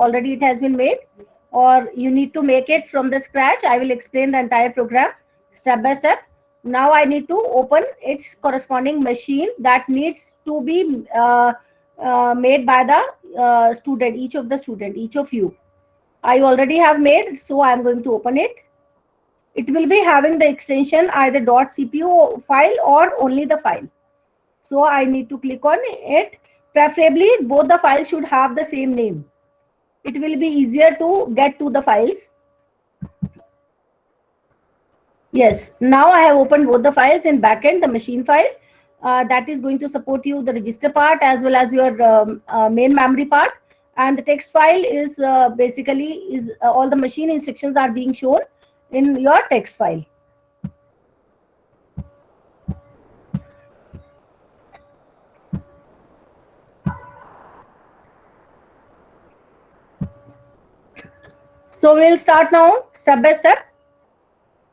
already it has been made, or you need to make it from the scratch. I will explain the entire program step by step. Now I need to open its corresponding machine that needs to be made by the student, each of the student, each of you. I already have made, so I am going to open it. It will be having the extension either .cpu file or only the file. So I need to click on it. Preferably both the files should have the same name. It will be easier to get to the files. Yes, now I have opened both the files in backend, the machine file that is going to support you the register part as well as your main memory part, and the text file is basically is all the machine instructions are being shown in your text file. So we'll start now step by step.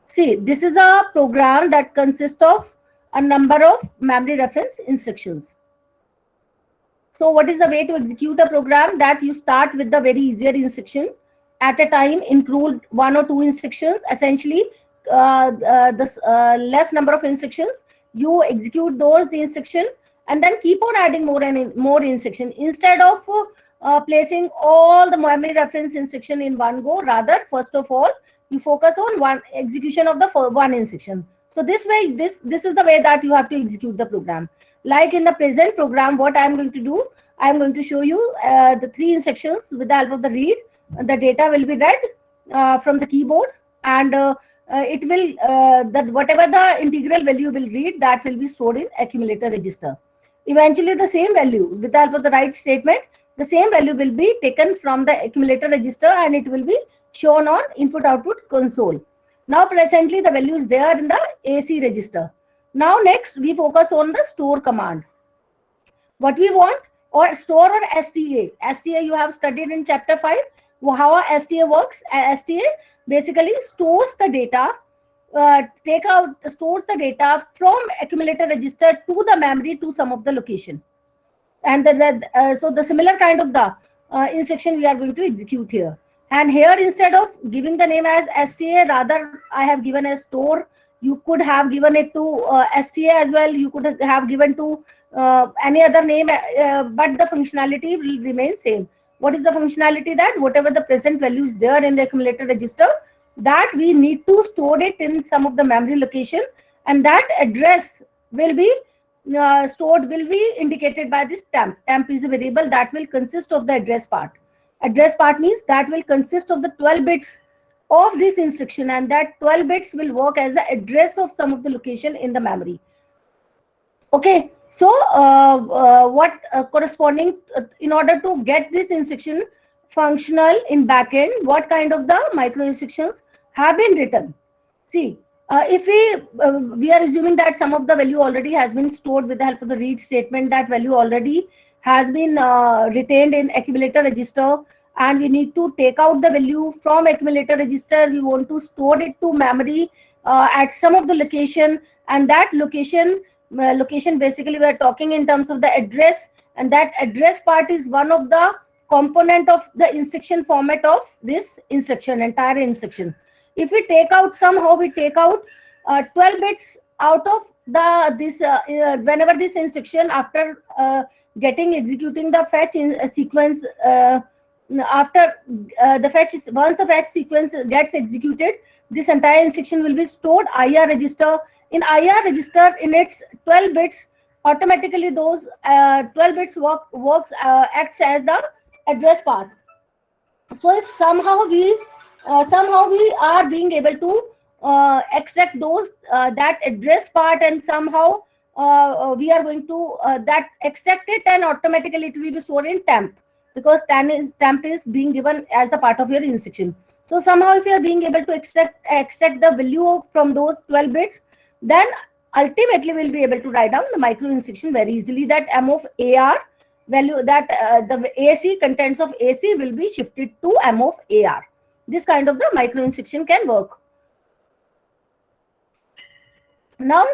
See, this is a program that consists of a number of memory reference instructions. So what is the way to execute a program? That you start with the very easier instruction. At a time, include 1 or 2 instructions. Essentially, the less number of instructions, you execute those instructions and then keep on adding more and more instruction instead of placing all the memory reference instruction in one go. Rather, first of all, you focus on one execution of the one instruction. So this way, this is the way that you have to execute the program. Like in the present program, what I am going to do, I am going to show you the 3 instructions with the help of the read. The data will be read from the keyboard, and it will that whatever the integral value will read, that will be stored in accumulator register. Eventually, the same value with the help of the write statement, the same value will be taken from the accumulator register and it will be shown on input output console. Now presently the value is there in the AC register. Now next we focus on the store command. What we want, or store or STA. STA you have studied in chapter 5. How a STA works. STA basically stores the data, stores the data from accumulator register to the memory to some of the location. And so the similar kind of the instruction we are going to execute here. And here, instead of giving the name as STA, rather I have given a store. You could have given it to STA as well. You could have given to any other name, but the functionality will remain same. What is the functionality? That whatever the present value is there in the accumulator register, that we need to store it in some of the memory location, and that address will be stored, will be indicated by this temp. Temp is a variable that will consist of the address part. Address part means that will consist of the 12 bits of this instruction, and that 12 bits will work as the address of some of the location in the memory. Okay, so corresponding in order to get this instruction functional in backend, what kind of the micro instructions have been written? See, if we are assuming that some of the value already has been stored with the help of the read statement, that value already has been retained in accumulator register, and we need to take out the value from accumulator register. We want to store it to memory at some of the location, and that location basically we are talking in terms of the address, and that address part is one of the component of the instruction format of this instruction, entire instruction. If we take out, somehow we take out 12 bits out of whenever this instruction, after executing the fetch sequence, after the fetch, once the fetch sequence gets executed, this entire instruction will be stored IR register. In IR register, in its 12 bits, automatically those 12 bits acts as the address part. So if somehow we are being able to extract those that address part, and somehow we are going to that extract it, and automatically it will be stored in temp, because temp is being given as a part of your instruction. So somehow if you are being able to extract the value from those 12 bits, then ultimately we'll be able to write down the micro instruction very easily, that M of AR value, that the AC contents of AC will be shifted to M of AR. This kind of the micro instruction can work. Now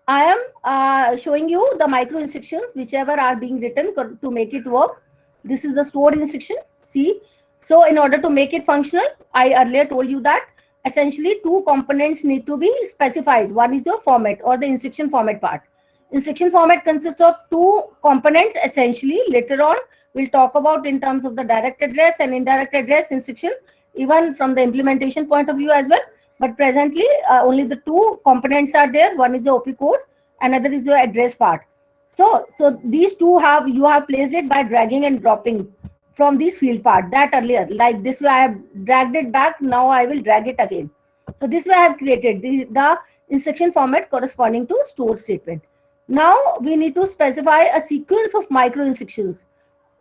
I am showing you the micro instructions whichever are being written to make it work. This is the store instruction, C. So in order to make it functional, I earlier told you that essentially two components need to be specified. One is your format or the instruction format part. Instruction format consists of two components essentially. Later on, we'll talk about in terms of the direct address and indirect address instruction, even from the implementation point of view as well. But presently, only the two components are there. One is your OP code, another is your address part. So these two you have placed it by dragging and dropping from this field part. That earlier, like this way I have dragged it back, now I will drag it again. So this way I have created the instruction format corresponding to store statement. Now we need to specify a sequence of micro instructions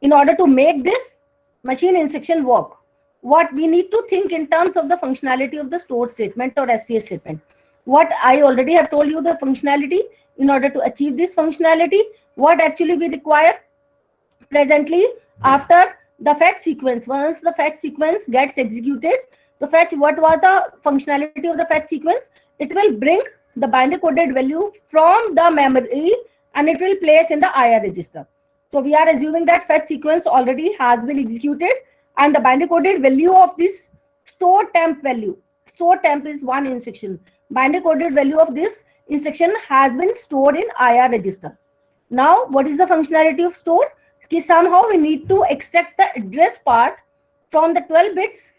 in order to make this machine instruction work. What we need to think in terms of the functionality of the store statement or STA statement. What I already have told you, the functionality. In order to achieve this functionality, what actually we require presently, after the fetch sequence, once the fetch sequence gets executed, to fetch, what was the functionality of the fetch sequence? It will bring the binary coded value from the memory and it will place in the IR register. So we are assuming that fetch sequence already has been executed and the binary coded value of this store temp value. Store temp is one instruction. Binary coded value of this instruction has been stored in IR register. Now, what is the functionality of store? Somehow we need to extract the address part from the 12 bits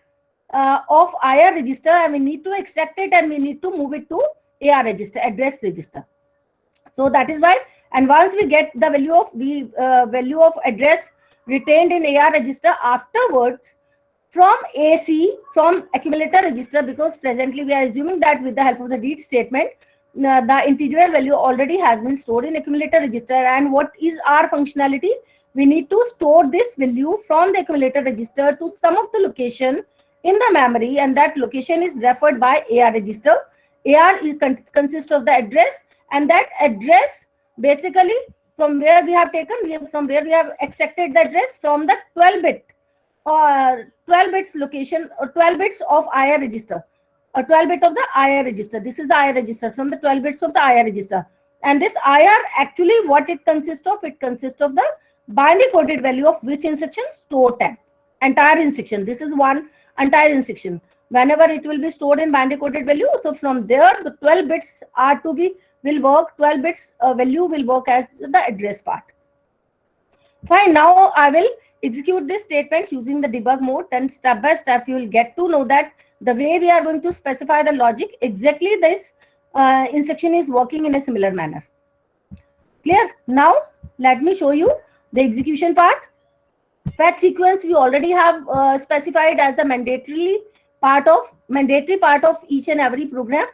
of IR register, and we need to extract it and we need to move it to AR register, address register. So that is why, and once we get the value of address retained in AR register, afterwards from AC, from accumulator register, because presently we are assuming that with the help of the read statement, the integral value already has been stored in accumulator register. And what is our functionality? We need to store this value from the accumulator register to some of the location in the memory, and that location is referred by AR register. AR consists of the address, and that address basically from where we have taken, from where we have extracted the address from the 12 bit or 12 bits location or 12 bits of IR register. 12 bit of the IR register. This is the IR register from the 12 bits of the IR register. And this IR actually what it consists of? It consists of the binary coded value of which instruction? Store temp. Entire instruction. This is one entire instruction. Whenever it will be stored in binary coded value, so from there the 12 bits are to be will work. 12 bits value will work as the address part. Fine. Now I will execute this statement using the debug mode, and step by step you will get to know that the way we are going to specify the logic, exactly this instruction is working in a similar manner. Clear? Now let me show you the execution part. Fetch sequence we already have specified as the mandatory part of each and every program.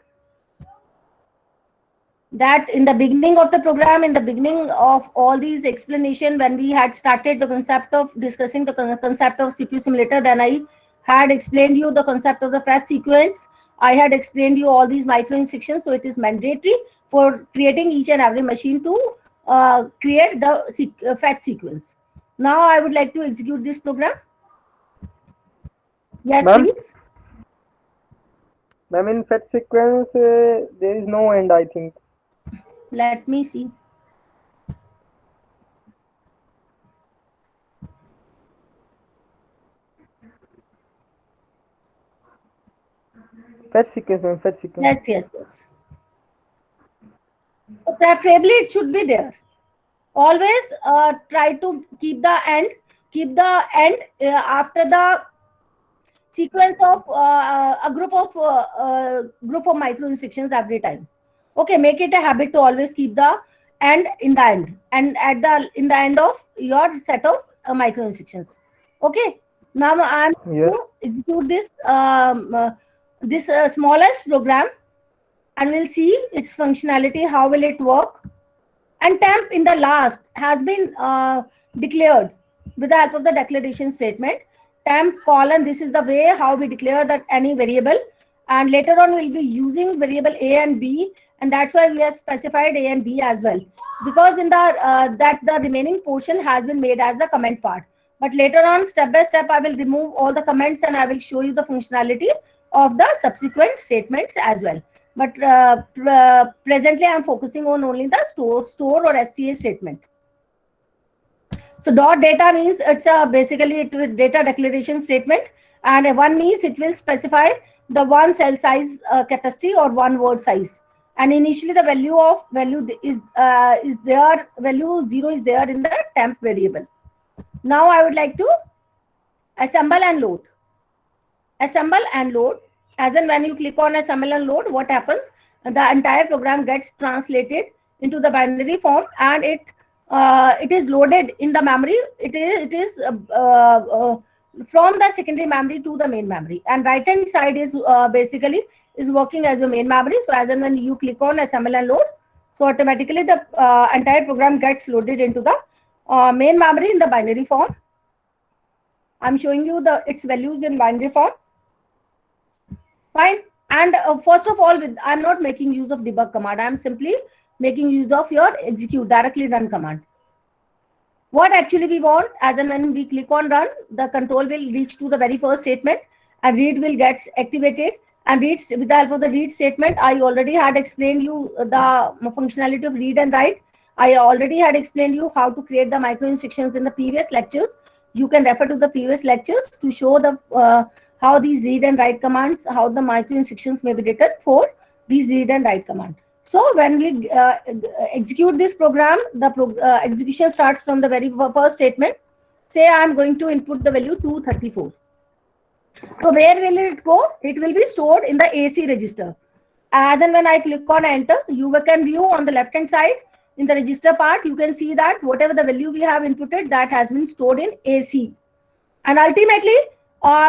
That in the beginning of the program, in the beginning of all these explanation, when we had started the concept of discussing the concept of CPU simulator, then I had explained you the concept of the fetch sequence. I had explained you all these micro instructions. So it is mandatory for creating each and every machine to create the fetch sequence. Now I would like to execute this program. Yes, please. Ma'am, in fetch sequence, there is no end, I think. Let me see. Fetch sequence, ma'am, fetch sequence. Yes. So preferably it should be there. Always try to keep the end after the sequence of a group of micro instructions every time. Okay, make it a habit to always keep the end in the end, and in the end of your set of micro instructions. Okay, now I'm going to execute this smallest program, and we'll see its functionality. How will it work? And temp in the last has been declared with the help of the declaration statement. Temp colon, this is the way how we declare that any variable, and later on we'll be using variable A and B, and that's why we have specified A and B as well, because in the that the remaining portion has been made as the comment part. But later on, step by step, I will remove all the comments and I will show you the functionality of the subsequent statements as well. But presently I'm focusing on only the store or STA statement. So dot data means it's basically it with data declaration statement, and one means it will specify the one cell size capacity or one word size. And initially the value is there, value 0 is there in the temp variable. Now I would like to assemble and load. Assemble and load. As and when you click on assemble and load, what happens? The entire program gets translated into the binary form, and it is loaded in the memory. It is from the secondary memory to the main memory, and right hand side is basically is working as your main memory. So as and when you click on assemble and load, so automatically the entire program gets loaded into the main memory in the binary form. I'm showing you its values in binary form. Fine. And first of all, I'm not making use of debug command. I'm simply making use of your execute directly run command. What actually we want, as and when we click on run, the control will reach to the very first statement, and read will get activated. And read, with the help of the read statement, I already had explained you the functionality of read and write. I already had explained you how to create the micro instructions in the previous lectures. You can refer to the previous lectures to show the how these read and write commands, how the micro instructions may be written for these read and write command. So when we execute this program, the execution starts from the very first statement. Say I am going to input the value 234. So where will it go? It will be stored in the AC register. As and when I click on enter, you can view on the left hand side in the register part, you can see that whatever the value we have inputted, that has been stored in AC. And ultimately,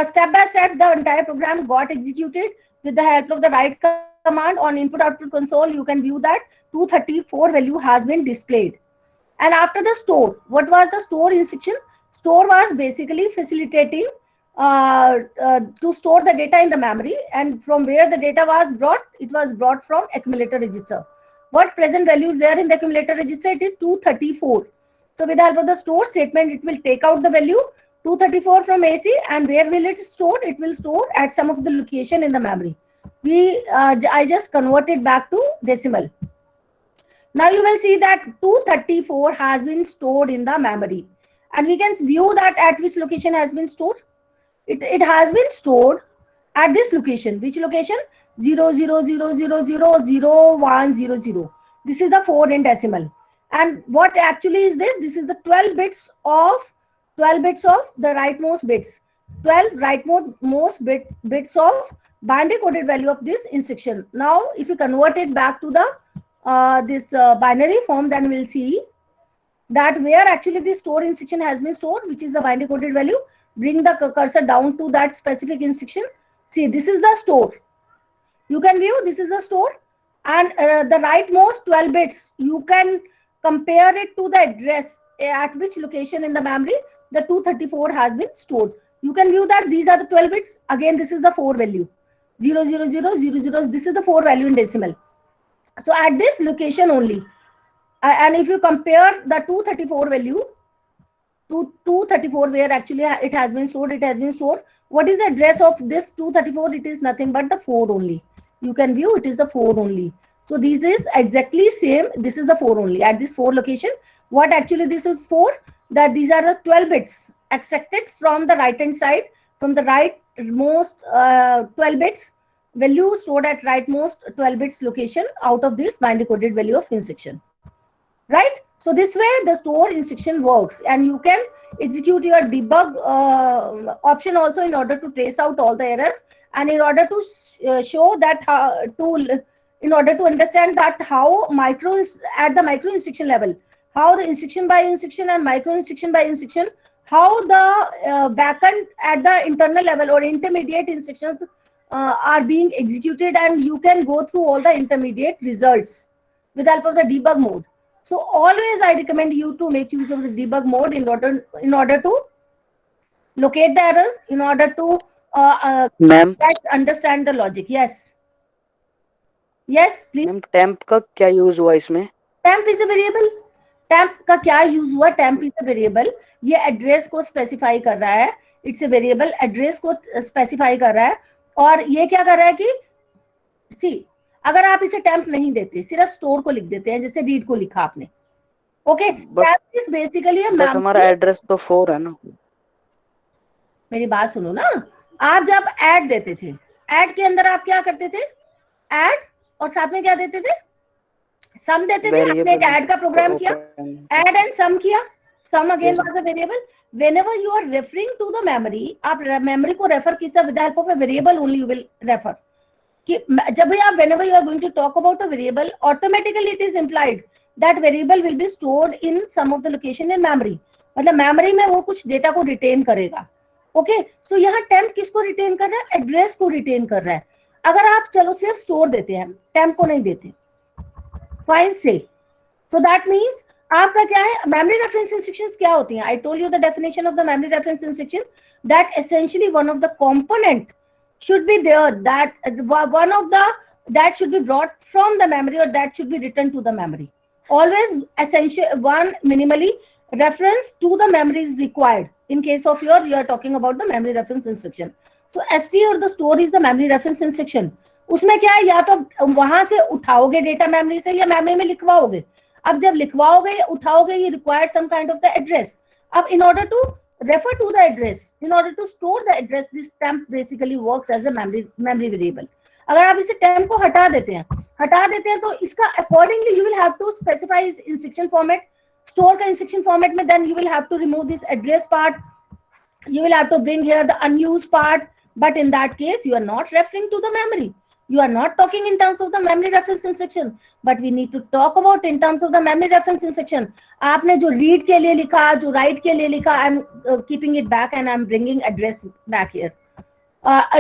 step by step, the entire program got executed with the help of the write command on input output console. You can view that 234 value has been displayed. And after the store, what was the store instruction? Store was basically facilitating to store the data in the memory, and from where the data was brought, it was brought from accumulator register. What present value is there in the accumulator register? It is 234. So with the help of the store statement, it will take out the value 234 from AC, and where will it store? It will store at some of the location in the memory. I just converted back to decimal. Now you will see that 234 has been stored in the memory, and we can view that at which location has been stored. It has been stored at this location. Which location? 0000000100. This is the 4 in decimal. And what actually is this? This is the 12 bits of the rightmost bits. 12 rightmost bits of binary coded value of this instruction. Now, if you convert it back to the this binary form, then we'll see that where actually the store instruction has been stored, which is the binary coded value. Bring the cursor down to that specific instruction. See, this is the store. You can view this is the store, and the rightmost 12 bits, you can compare it to the address at which location in the memory the 234 has been stored. You can view that these are the 12 bits. Again, this is the 4 value. 00000. This is the 4 value in decimal. So at this location only, and if you compare the 234 value to 234 where actually it has been stored, what is the address of this 234? It is nothing but the 4 only. You can view it is the 4 only. So this is exactly same. This is the 4 only at this 4 location. What actually this is for? That these are the 12 bits extracted from the right hand side, from the rightmost 12 bits value stored at rightmost 12 bits location out of this binary coded value of instruction. Right? So this way the store instruction works, and you can execute your debug option also in order to trace out all the errors, and in order to show that in order to understand that how at the micro instruction level, how the instruction by instruction and micro instruction by instruction, how the backend at the internal level or intermediate instructions are being executed, and you can go through all the intermediate results with the help of the debug mode. So always I recommend you to make use of the debug mode in order to locate the errors, in order to understand the logic. Yes, please. Ma'am temp का क्या use हुआ इसमें? temp is a variable. temp का क्या use हुआ? temp is a variable. ये address को specify कर रहा है. इट्स ए वेरिएबल, एड्रेस को स्पेसिफाई कर रहा है. और ये क्या कर रहा है कि सी, अगर आप इसे टेम्प नहीं देते, सिर्फ स्टोर को लिख देते हैं, जैसे रीड को लिखा आपने, okay, but temp is basically a but हमारा मेमोरी। एड्रेस तो 4 है ना। मेरी बात सुनो ना, आप जब ऐड देते थे, ऐड के अंदर आप क्या करते थे, ऐड और साथ में क्या देते थे, सम देते थे। आपने एक वेरिएबल ऐड का प्रोग्राम किया, ओपन। ऐड एंड सम किया, sum again yes was a variable. whenever you are referring to the memory, आप मेमोरी को रेफर किससे, with help of a variable only you will refer. कि जब भी आप whenever you are going to talk about a variable, automatically it is implied that variable will be stored in some of the location in memory। मतलब memory में वो कुछ data को retain करेगा। ओके, सो यहाँ टेम्प किसको रिटेन कर रहा है, एड्रेस को रिटेन कर रहा है। अगर आप चलो सिर्फ स्टोर देते हैं, टेम्प को नहीं देते, फाइन से, सो दैट मीन्स आपका क्या है, मेमोरी रेफरेंस इंस्ट्रक्शंस क्या होती हैं। I told you the definition of the memory reference instruction, that essentially one of the component should be there, that one of the that should be brought from the memory or that should be written to the memory। Always essential one minimally reference to the memory is required in case of you are talking about the memory reference instruction। So st or the store is the memory reference instruction। उसमें क्या है, या तो वहां से उठाओगे data memory से या memory में लिखवाओगे। अब जब लिखवाओगे या उठाओगे, ये required some kind of the address. अब in order to refer to the address, in order to store the address, this temp basically works as a memory variable। अगर आप इसे temp को हटा देते हैं तो इसका accordingly you will have to specify its instruction format। store का instruction format में then you will have to remove this address part, you will have to bring here the unused part, but in that case you are not referring to the memory, you are not talking in terms of the memory reference instruction, but we need to talk about in terms of the memory reference instruction। आपने जो read के लिए लिखा, जो write के लिए लिखा, I am keeping it back and I am bringing address back here।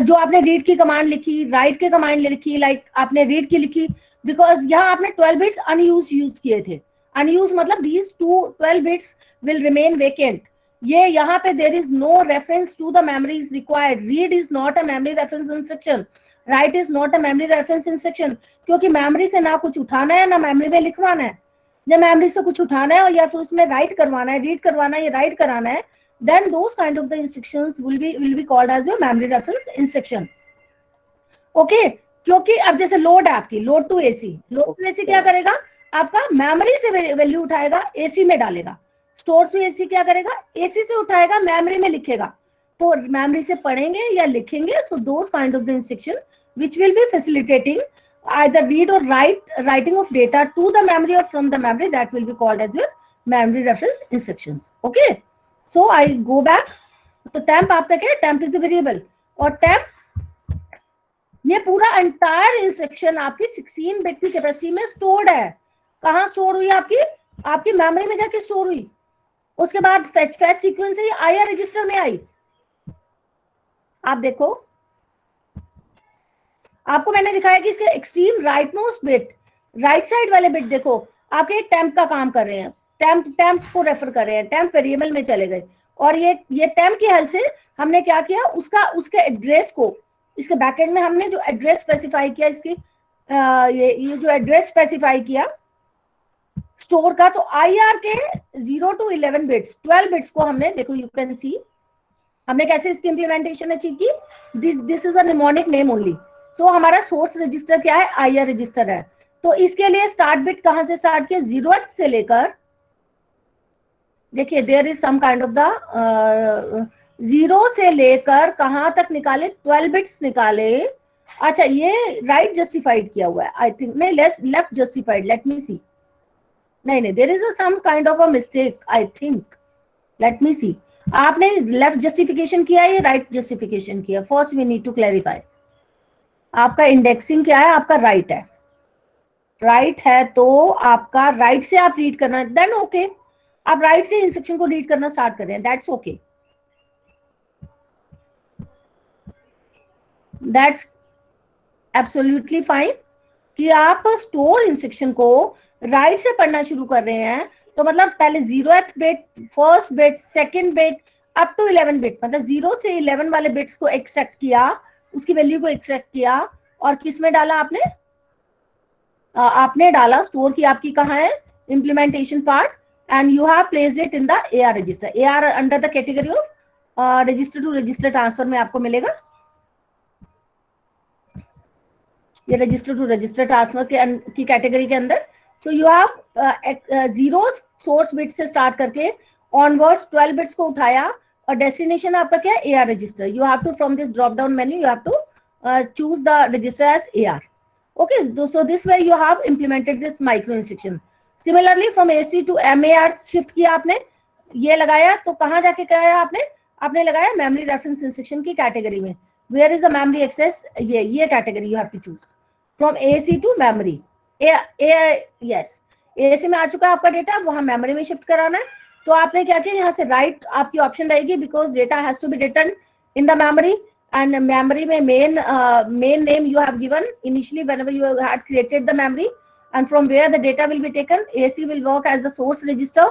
जो आपने read की कमांड लिखी, write की कमांड लिखी, like आपने read की लिखी, because यहाँ आपने 12 bits unused यूज किए थे। unused मतलब these 12 bits will remain vacant। ये यहाँ पे there is no reference to the memory is required। read is not a memory reference instruction, write is not a memory reference instruction, क्योंकि memory से ना कुछ उठाना है ना मेमोरी में लिखवाना है। जब मेमोरी से कुछ उठाना है और या फिर उसमें राइट करवाना है, रीड करवाना है या राइट कराना है, then those kind of the instructions will be called as your memory reference instruction। Okay, क्योंकि अब जैसे लोड है आपकी, load to AC, load to AC क्या करेगा, आपका मेमोरी से वैल्यू उठाएगा, एसी में डालेगा। स्टोर टू एसी क्या करेगा, एसी से उठाएगा, मेमोरी में लिखेगा। तो मेमोरी से पढ़ेंगे या लिखेंगे, so those kind of the instruction which will be facilitating either read or writing of data to the memory or from the memory, that will be called as your memory reference instructions। okay, so I go back। तो temp आपका क्या है, temp is a variable, और temp ये पूरा entire instruction आपकी 16 bit की capacity में स्टोर्ड है। कहाँ स्टोर हुई आपकी मेमोरी में जाके स्टोर हुई। उसके बाद फेच सीक्वेंस से आईआर रजिस्टर में आई। आप देखो, आपको मैंने दिखाया कि इसके extreme right most bit, right side वाले बिट देखो, आपके टेम्प का काम कर रहे हैं, टेम्प को रेफर कर रहे हैं, टेम्प वेरिएबल में चले गए। और ये टेम्प की हेल्प से हमने क्या किया, उसके एड्रेस को, इसके बैकएंड में हमने जो एड्रेस स्पेसिफाई किया, इसकी ये जो एड्रेस स्पेसिफाई किया स्टोर का, तो आईआर के 0 to 11 बिट्स, 12 बिट्स को हमने, देखो यू कैन सी हमने कैसे इसकी इंप्लीमेंटेशन अचीव की। This is a mnemonic name only. So हमारा सोर्स रजिस्टर क्या है, आईआर रजिस्टर है। तो इसके लिए स्टार्ट बिट कहां से स्टार्ट किया, 0th से लेकर, देखिए there is some kind of the 0 से लेकर कहां तक निकाले, 12 बिट्स निकाले। अच्छा, ये राइट जस्टिफाइड किया हुआ है आई थिंक, नहीं left justified, let me see, नहीं there is some kind of a mistake I think, let me see. आपने लेफ्ट जस्टिफिकेशन किया है या राइट जस्टिफिकेशन किया, first we need to clarify. आपका इंडेक्सिंग क्या है, आपका राइट है, राइट है, तो आपका राइट से आप रीड करना, देन ओके, आप राइट से इंस्ट्रक्शन को रीड करना स्टार्ट कर रहे हैं, that's okay, that's absolutely fine. कि आप स्टोर इंस्ट्रक्शन को राइट से पढ़ना शुरू कर रहे हैं, तो मतलब पहले 0th bit, first bit, second bit, up to 11 bit, मतलब 0 से 11 वाले बिट्स को एक्सट्रैक्ट किया, उसकी वैल्यू को एक्सट्रैक्ट किया और किस में डाला आपने डाला स्टोर की, आपकी कहाँ है implementation part, and you have placed it in the AR register. AR under the category of register to register transfer में आपको मिलेगा, ये रजिस्टर टू रजिस्टर ट्रांसफर की कैटेगरी के अंदर। So you have 0 source bit से स्टार्ट करके onwards 12 bits को उठाया और डेस्टिनेशन आपका क्या है, AR register. You have to from this drop down menu you have to choose the register as AR. Okay, so this way you have implemented this micro instruction. Similarly, from AC to MAR shift किया आपने, ये लगाया तो कहाँ जाके गया आपने? आपने लगाया memory reference instruction की कैटेगरी में. Where is the memory access? ये category you have to choose. From AC to memory. Yes. AC में आ चुका है आपका डेटा, वहाँ मेमोरी में शिफ्ट कराना है. तो आपने क्या किया, यहाँ से राइट आपकी ऑप्शन रहेगी because data has to be written in the memory. And memory में main name you have given initially whenever you had created the memory, and from where the data will be taken. AC will work as the source register,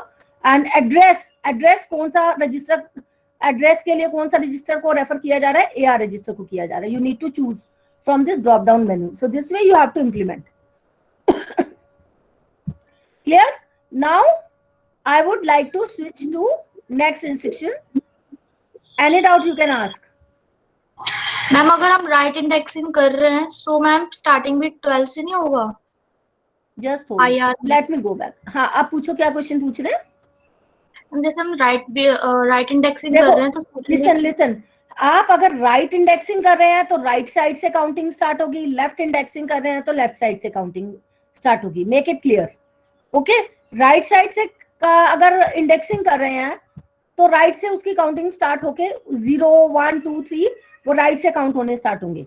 and address कौन सा register, address के लिए कौन सा register को refer किया जा रहा है, AR register को किया जा रहा है. You need to choose from this drop down menu. So this way you have to implement. Clear? Now I would like to switch to next instruction. Any doubt you can ask. Ma'am अगर हम right indexing कर रहे हैं so ma'am starting bit 12 से नहीं होगा? Just hold. IR. Let me go back. हाँ, आप पूछो क्या क्वेश्चन पूछ रहे हैं. जैसे हम राइट इंडेक्सिंग कर रहे हैं तो लिसन, आप अगर राइट इंडेक्सिंग कर रहे हैं तो राइट साइड से काउंटिंग स्टार्ट होगी, लेफ्ट इंडेक्सिंग कर रहे हैं तो लेफ्ट साइड से काउंटिंग स्टार्ट होगी. Make it clear. Okay, right side से अगर इंडेक्सिंग कर रहे हैं तो राइट से उसकी काउंटिंग स्टार्ट होके 0 1 2 3 वो राइट से काउंट होने स्टार्ट होंगे.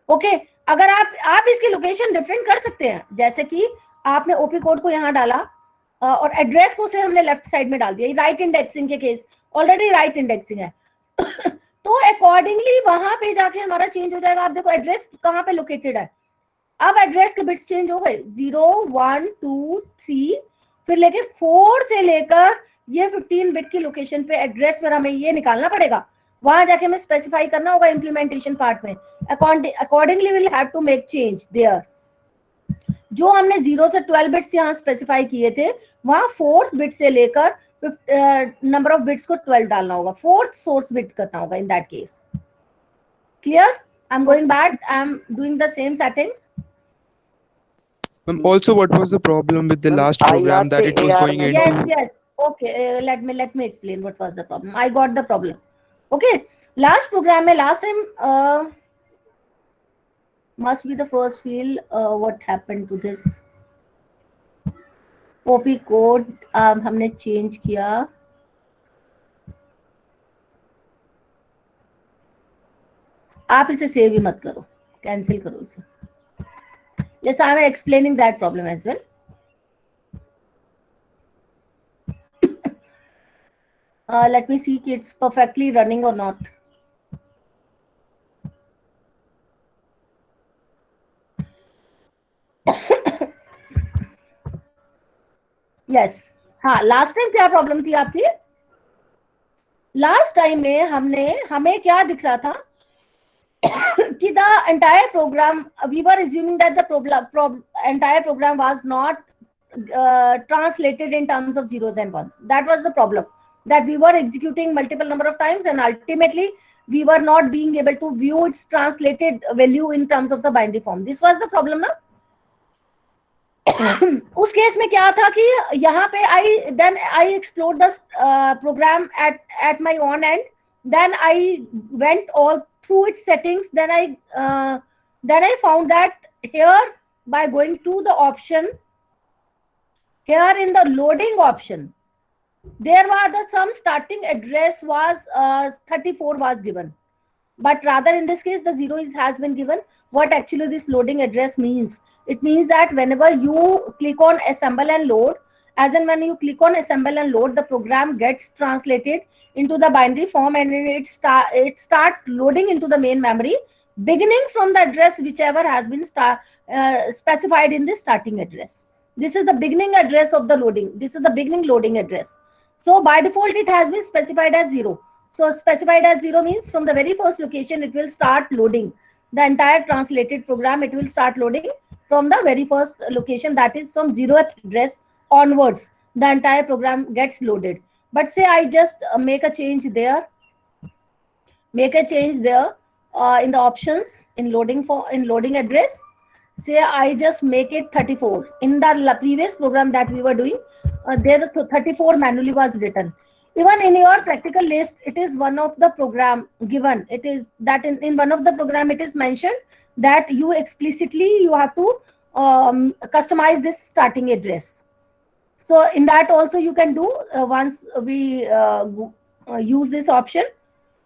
ओके, अगर आप इसकी लोकेशन डिफरेंट कर सकते हैं, जैसे कि आपने ओपी कोड को यहाँ डाला और एड्रेस को से हमने लेफ्ट साइड में डाल दिया. राइट इंडेक्सिंग के केस ऑलरेडी राइट इंडेक्सिंग है तो अकॉर्डिंगली वहां पे जाके हमारा चेंज हो जाएगा. आप देखो एड्रेस कहाँ पे लोकेटेड है. अब एड्रेस के बिट्स चेंज हो गए 0 1 2 3 फिर लेके 4 से लेकर ये 15 बिट की लोकेशन पे एड्रेस पर हमें ये निकालना पड़ेगा. वहां जाके हमें स्पेसिफाई करना होगा इंप्लीमेंटेशन पार्ट में. Accordingly will have to make change there. जो हमने 0 से 12 बिट्स यहाँ स्पेसिफाई किए थे वहां 4th बिट से लेकर नंबर ऑफ बिट्स को 12 डालना होगा. 4th सोर्स बिट करना होगा in that case. Clear? I am going back. I am doing the same settings. Also, what was the problem with the last program that it was going into? Yes. Okay, let me explain what was the problem. I got the problem. Okay, last program में last time must be the first field. What happened to this OP code? हमने change किया. आप इसे save ही मत करो, cancel करो इसे. Yes, I am explaining that problem as well. Let me see if it's perfectly running or not. Yes. हाँ, last time क्या प्रॉब्लम थी आपकी? लास्ट टाइम में हमें क्या दिख रहा था कि the entire program, we were assuming that the entire program was not translated in terms of zeros and ones. That was the problem, that we were executing multiple number of times and ultimately we were not being able to view its translated value in terms of the binary form. This was the problem ना. उस case में क्या था कि यहाँ पे I explored the program at my own end. Then I went all through its settings. Then I found that here, by going to the option, here in the loading option, there was some starting address was 34 was given, but rather in this case the 0 has been given. What actually this loading address means? It means that whenever you click on assemble and load, as in when you click on assemble and load, the program gets translated into the binary form and it starts loading into the main memory, beginning from the address whichever has been specified in the starting address. This is the beginning address of the loading. This is the beginning loading address. So by default it has been specified as 0. So specified as 0 means from the very first location it will start loading the entire translated program. It will start loading from the very first location, that is from 0th address onwards. The entire program gets loaded. But say I just make a change there, in the options in loading address. Say I just make it 34. In the previous program that we were doing, there the 34 manually was written. Even in your practical list, it is one of the program given. It is that in one of the program it is mentioned that you explicitly you have to customize this starting address. So in that also you can do once we use this option.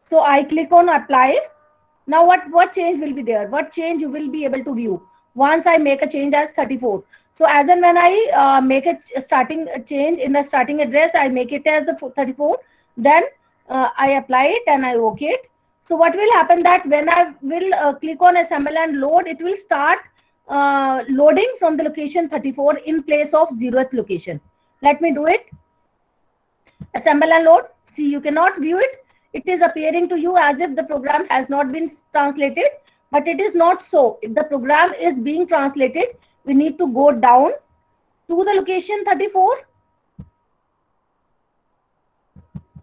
So I click on apply. Now what change will be there? What change you will be able to view once I make a change as 34? So as and when I make a change in the starting address, I make it as a 34. Then I apply it and I OK it. So what will happen that when I will click on assemble and load, it will start loading from the location 34 in place of 0th location. Let me do it. Assemble and load. See, you cannot view it. It is appearing to you as if the program has not been translated, but it is not so. If the program is being translated, we need to go down to the location 34.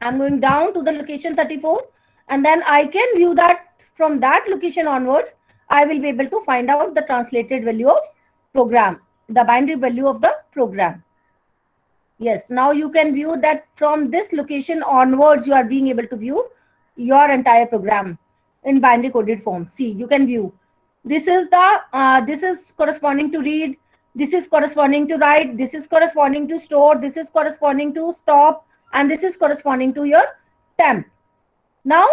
I'm going down to the location 34, and then I can view that from that location onwards, I will be able to find out the translated value of program, the binary value of the program. Yes, now you can view that from this location onwards, you are being able to view your entire program in binary coded form. See, you can view. This is the this is corresponding to read. This is corresponding to write. This is corresponding to store. This is corresponding to stop, and this is corresponding to your temp. Now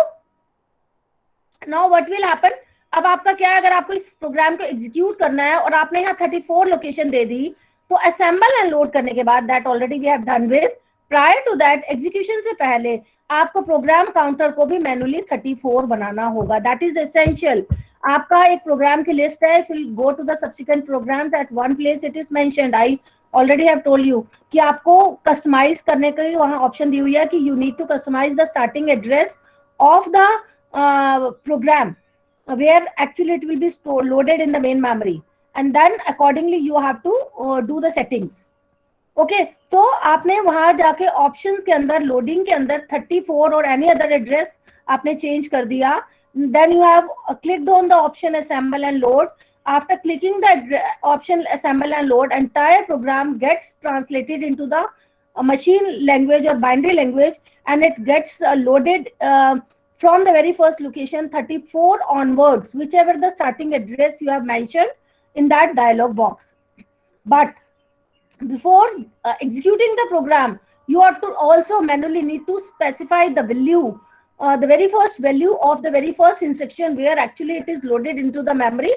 what will happen? अब आपका क्या है, अगर आपको इस programme को execute करना है और आपने यहाँ 34 लोकेशन दे दी, तो असेंबल एंड लोड करने के बाद that already we have done with, prior to that execution से पहले आपको प्रोग्राम काउंटर को भी मैनुअली 34 बनाना होगा. That is essential. आपका एक प्रोग्राम की लिस्ट है, if you go to the subsequent programs at one place it is mentioned, I already have told you कि आपको कस्टमाइज करने की वहां ऑप्शन दी हुई है कि you need to customize the starting address of the program where actually it will be loaded in the main memory, and then accordingly you have to do the settings. Okay, तो आपने वहां जाके options के अंदर loading के अंदर 34 और any other address आपने change कर दिया. Then you have clicked on the option assemble and load. After clicking the option assemble and load, entire program gets translated into the machine language or binary language, and it gets loaded from the very first location 34 onwards, whichever the starting address you have mentioned in that dialog box. But before executing the program, you have to also manually need to specify the value, the very first value of the very first instruction where actually it is loaded into the memory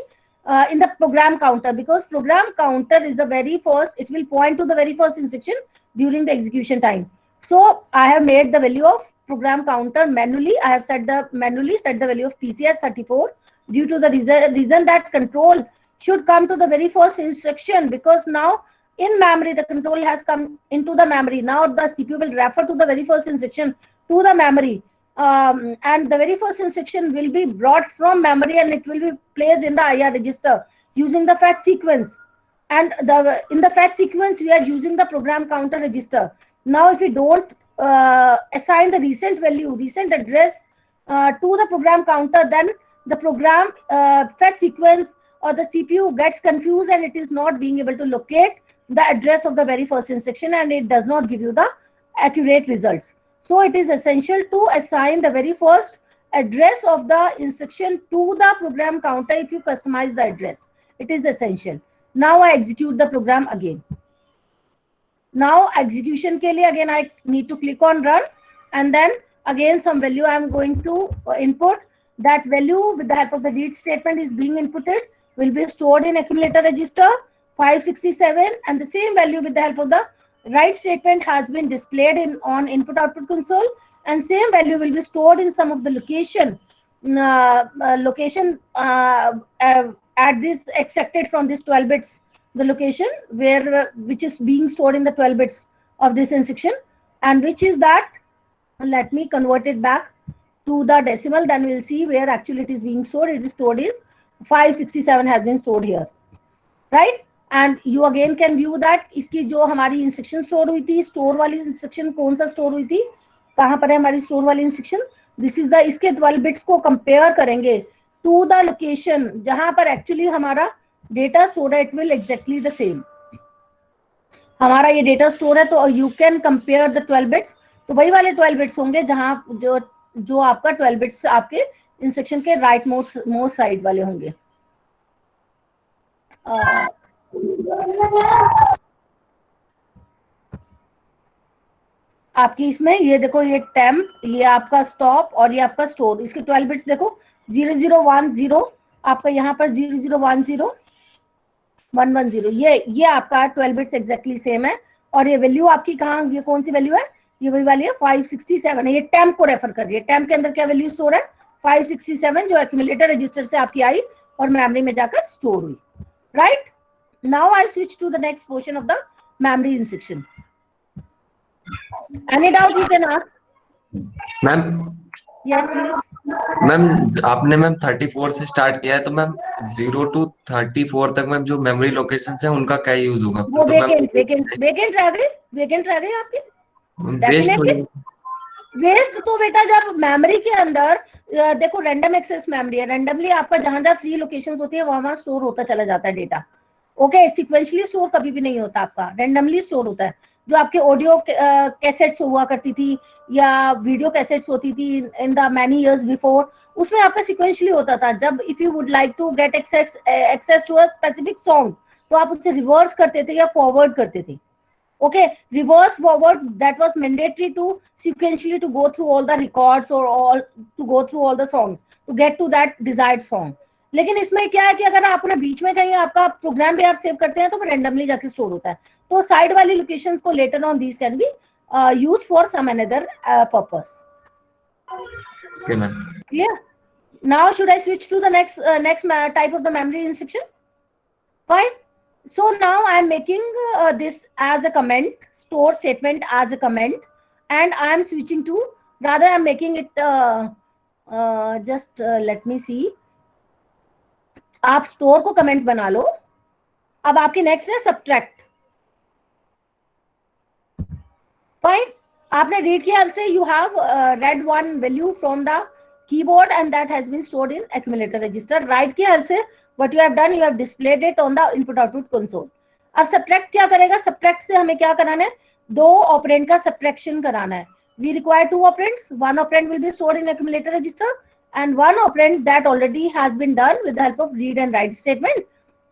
in the program counter, because program counter is the very first, it will point to the very first instruction during the execution time. So I have made the value of program counter manually. I have manually set the value of PC as 34 due to the reason that control should come to the very first instruction, because now in memory the control has come into the memory. Now the CPU will refer to the very first instruction to the memory, and the very first instruction will be brought from memory and it will be placed in the IR register using the fetch sequence. And in the fetch sequence we are using the program counter register. Now if we don't assign the recent address to the program counter, then the program fetch sequence or the CPU gets confused and it is not being able to locate the address of the very first instruction, and it does not give you the accurate results. So it is essential to assign the very first address of the instruction to the program counter if you customize the address. It is essential. Now I execute the program again. Now execution के लिए again I need to click on run, and then again some value I am going to input. That value with the help of the read statement is being inputted, will be stored in accumulator register 567, and the same value with the help of the write statement has been displayed on input output console, and same value will be stored in some of the location at this extracted from this 12 bits, the location which is being stored in the 12 bits of this instruction, and which is that, let me convert it back to the decimal, then we'll see where actually it is being stored. It is stored is 567 has been stored here, right? And you again can view that इसकी जो हमारी instruction store हुई थी, store वाली instruction कौन सा store हुई थी, कहाँ पर है हमारी store वाली instruction, this is the, इसके 12 bits को compare करेंगे to the location जहाँ पर actually हमारा data stored है, it will exactly the same. हमारा ये डेटा स्टोर है, तो you can compare the 12 bits, तो वही वाले 12 बिट्स होंगे जहां जो आपका 12 बिट्स आपके इंस्ट्रक्शन के राइट मोस्ट साइड वाले होंगे। आपकी इसमें ये देखो, ये टेम्प, ये आपका स्टॉप और ये आपका स्टोर, इसके 12 बिट्स देखो 0010, आपका यहाँ पर 0010 110, ये आपका 12 बिट्स एग्जैक्टली सेम है। और ये वैल्यू आपकी कहाँ, ये कौन सी वैल्यू है, ये वही वाली है 567 है, ये टेम्प को रेफर कर रही है। टेम्प के अंदर क्या वैल्यू स्टोर है 567, जो एक्यूमुलेटर रजिस्टर से आपकी आई और मेमोरी में जाकर स्टोर हुई, right. Now I switch to the next portion of the memory instruction. Any doubt you can ask. Ma'am yes please. Ma'am आपने मैम 34 से स्टार्ट किया है, तो मैम 0 to 34 तक मैम जो मेमोरी लोकेशन है उनका क्या यूज होगा? वो वेकेंट रह गई आपकी। वेस्ट वेस्ट तो बेटा जब मेमोरी के अंदर देखो रैंडम एक्सेस मेमोरी है, रैंडमली आपका जहां जहां फ्री लोकेशंस होती है वहां स्टोर होता चला जाता है डेटा। ओके, सीक्वेंशियली स्टोर कभी भी नहीं होता आपका, रैंडमली स्टोर होता है। जो आपके ऑडियो कैसेट्स हुआ करती थी या वीडियो कैसेट्स होती थी in the many years before, उसमें आपका सीक्वेंशियली होता था। जब if you would like to get access to a specific song, तो आप उससे रिवर्स करते थे या फॉरवर्ड करते थे। Okay, reverse forward, that was mandatory to sequentially to go through all the records or all to go through all the songs to get to that desired song. लेकिन इसमें क्या है कि अगर आप ना बीच में कहीं आपका प्रोग्राम भी आप सेव करते हैं तो रैंडमली जाके स्टोर होता है। तो साइड वाली लोकेशंस को later on these can be used for some another purpose. Okay ma'am, clear? Now should I switch to the next type of the memory instruction? Fine. So now I am making this as a comment, store statement as a comment, and I am switching to, rather I am making it just let me see. आप store को comment बना लो। अब आपकी next है subtract. Fine. आपने read किया से you have read one value from the keyboard and that has been stored in accumulator register. Write किया से what you have done, you have displayed it on the input output console. अब subtract क्या करेगा? subtract से हमें क्या कराना है? दो ऑपरेंड का subtraction कराना है। We require two operands. One operand will be stored in accumulator register and one operand that already has been done with the help of read and write statement.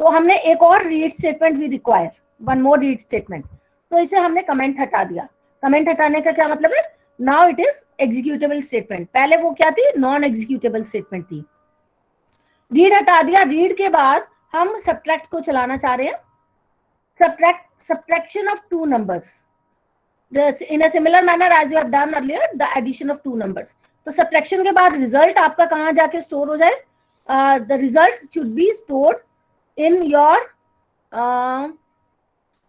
तो हमने एक और read statement we require, one more read statement. तो इसे हमने comment हटा दिया। comment हटाने का क्या मतलब है? Now it is executable statement. पहले वो क्या थी? non executable statement थी। रीड हटा दिया। रीड के बाद हम सब्ट्रैक्ट को चलाना चाह रहे हैं। subtraction of two numbers in a similar manner as you have done earlier, the addition of two numbers. तो सब्ट्रैक्शन के बाद रिजल्ट आपका कहाँ जाके स्टोर हो जाए? the result should be stored in your